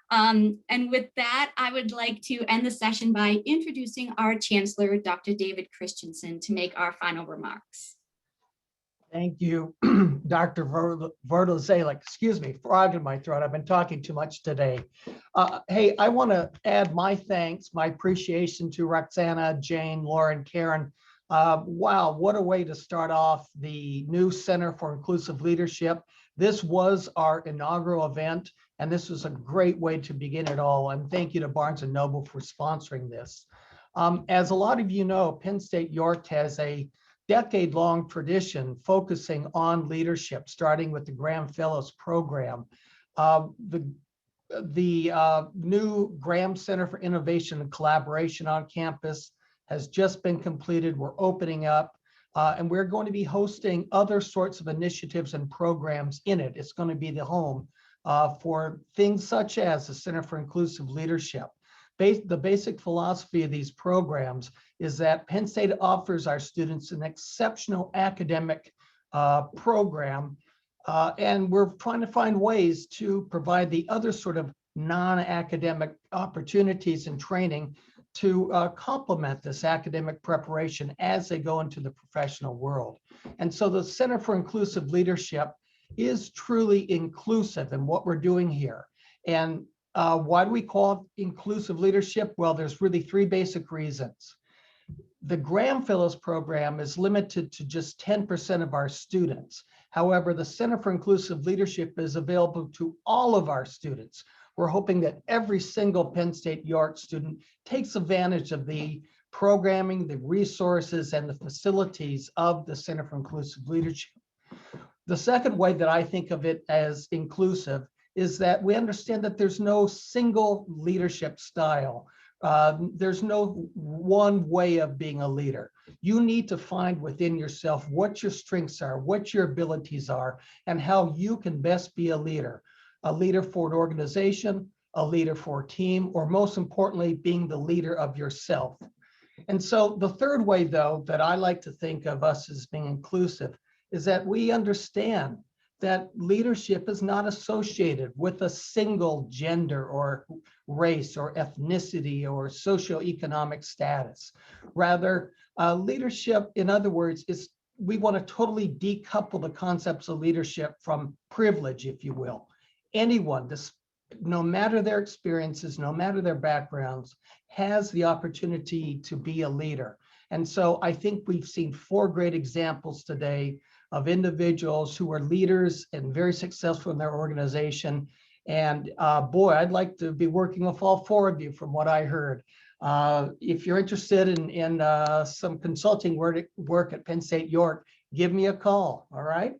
And with that, I would like to end the session by introducing our Chancellor, Dr. David Christensen, to make our final remarks. Thank you, Dr. Verdozalik. Excuse me, frog in my throat. I've been talking too much today. Hey, I want to add my thanks, my appreciation to Roxanna, Jane, Lauren, Kieran. Wow, what a way to start off the new Center for Inclusive Leadership. This was our inaugural event, and this was a great way to begin it all. And thank you to Barnes & Noble for sponsoring this. As a lot of you know, Penn State York has a decade-long tradition focusing on leadership, starting with the Graham Fellows Program. The new Graham Center for Innovation and Collaboration on campus has just been completed. We're opening up, and we're going to be hosting other sorts of initiatives and programs in it. It's going to be the home for things such as the Center for Inclusive Leadership. The basic philosophy of these programs is that Penn State offers our students an exceptional academic program, and we're trying to find ways to provide the other sort of non-academic opportunities and training to complement this academic preparation as they go into the professional world. And so the Center for Inclusive Leadership is truly inclusive in what we're doing here. And why do we call it inclusive leadership? Well, there's really three basic reasons. The Graham Fellows Program is limited to just 10% of our students. However, the Center for Inclusive Leadership is available to all of our students. We're hoping that every single Penn State York student takes advantage of the programming, the resources, and the facilities of the Center for Inclusive Leadership. The second way that I think of it as inclusive is that we understand that there's no single leadership style. There's no one way of being a leader. You need to find within yourself what your strengths are, what your abilities are, and how you can best be a leader for an organization, a leader for a team, or most importantly, being the leader of yourself. And so the third way, though, that I like to think of us as being inclusive is that we understand that leadership is not associated with a single gender or race or ethnicity or socioeconomic status. Rather, leadership, in other words, is we want to totally decouple the concepts of leadership from privilege, if you will. Anyone, no matter their experiences, no matter their backgrounds, has the opportunity to be a leader. And so I think we've seen 4 great examples today of individuals who are leaders and very successful in their organization. And boy, I'd like to be working with all 4 of you from what I heard. If you're interested in some consulting work at Penn State York, give me a call, all right?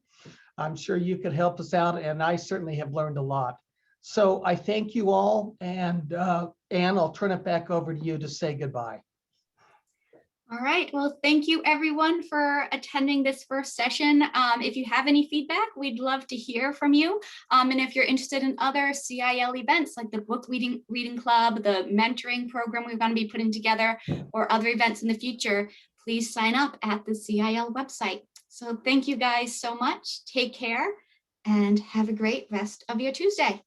I'm sure you could help us out, and I certainly have learned a lot. So I thank you all, and Anne, I'll turn it back over to you to say goodbye. All right, well, thank you everyone for attending this first session. If you have any feedback, we'd love to hear from you. And if you're interested in other CIL events like the book reading club, the mentoring program we're going to be putting together, or other events in the future, please sign up at the CIL website. So thank you guys so much. Take care and have a great rest of your Tuesday.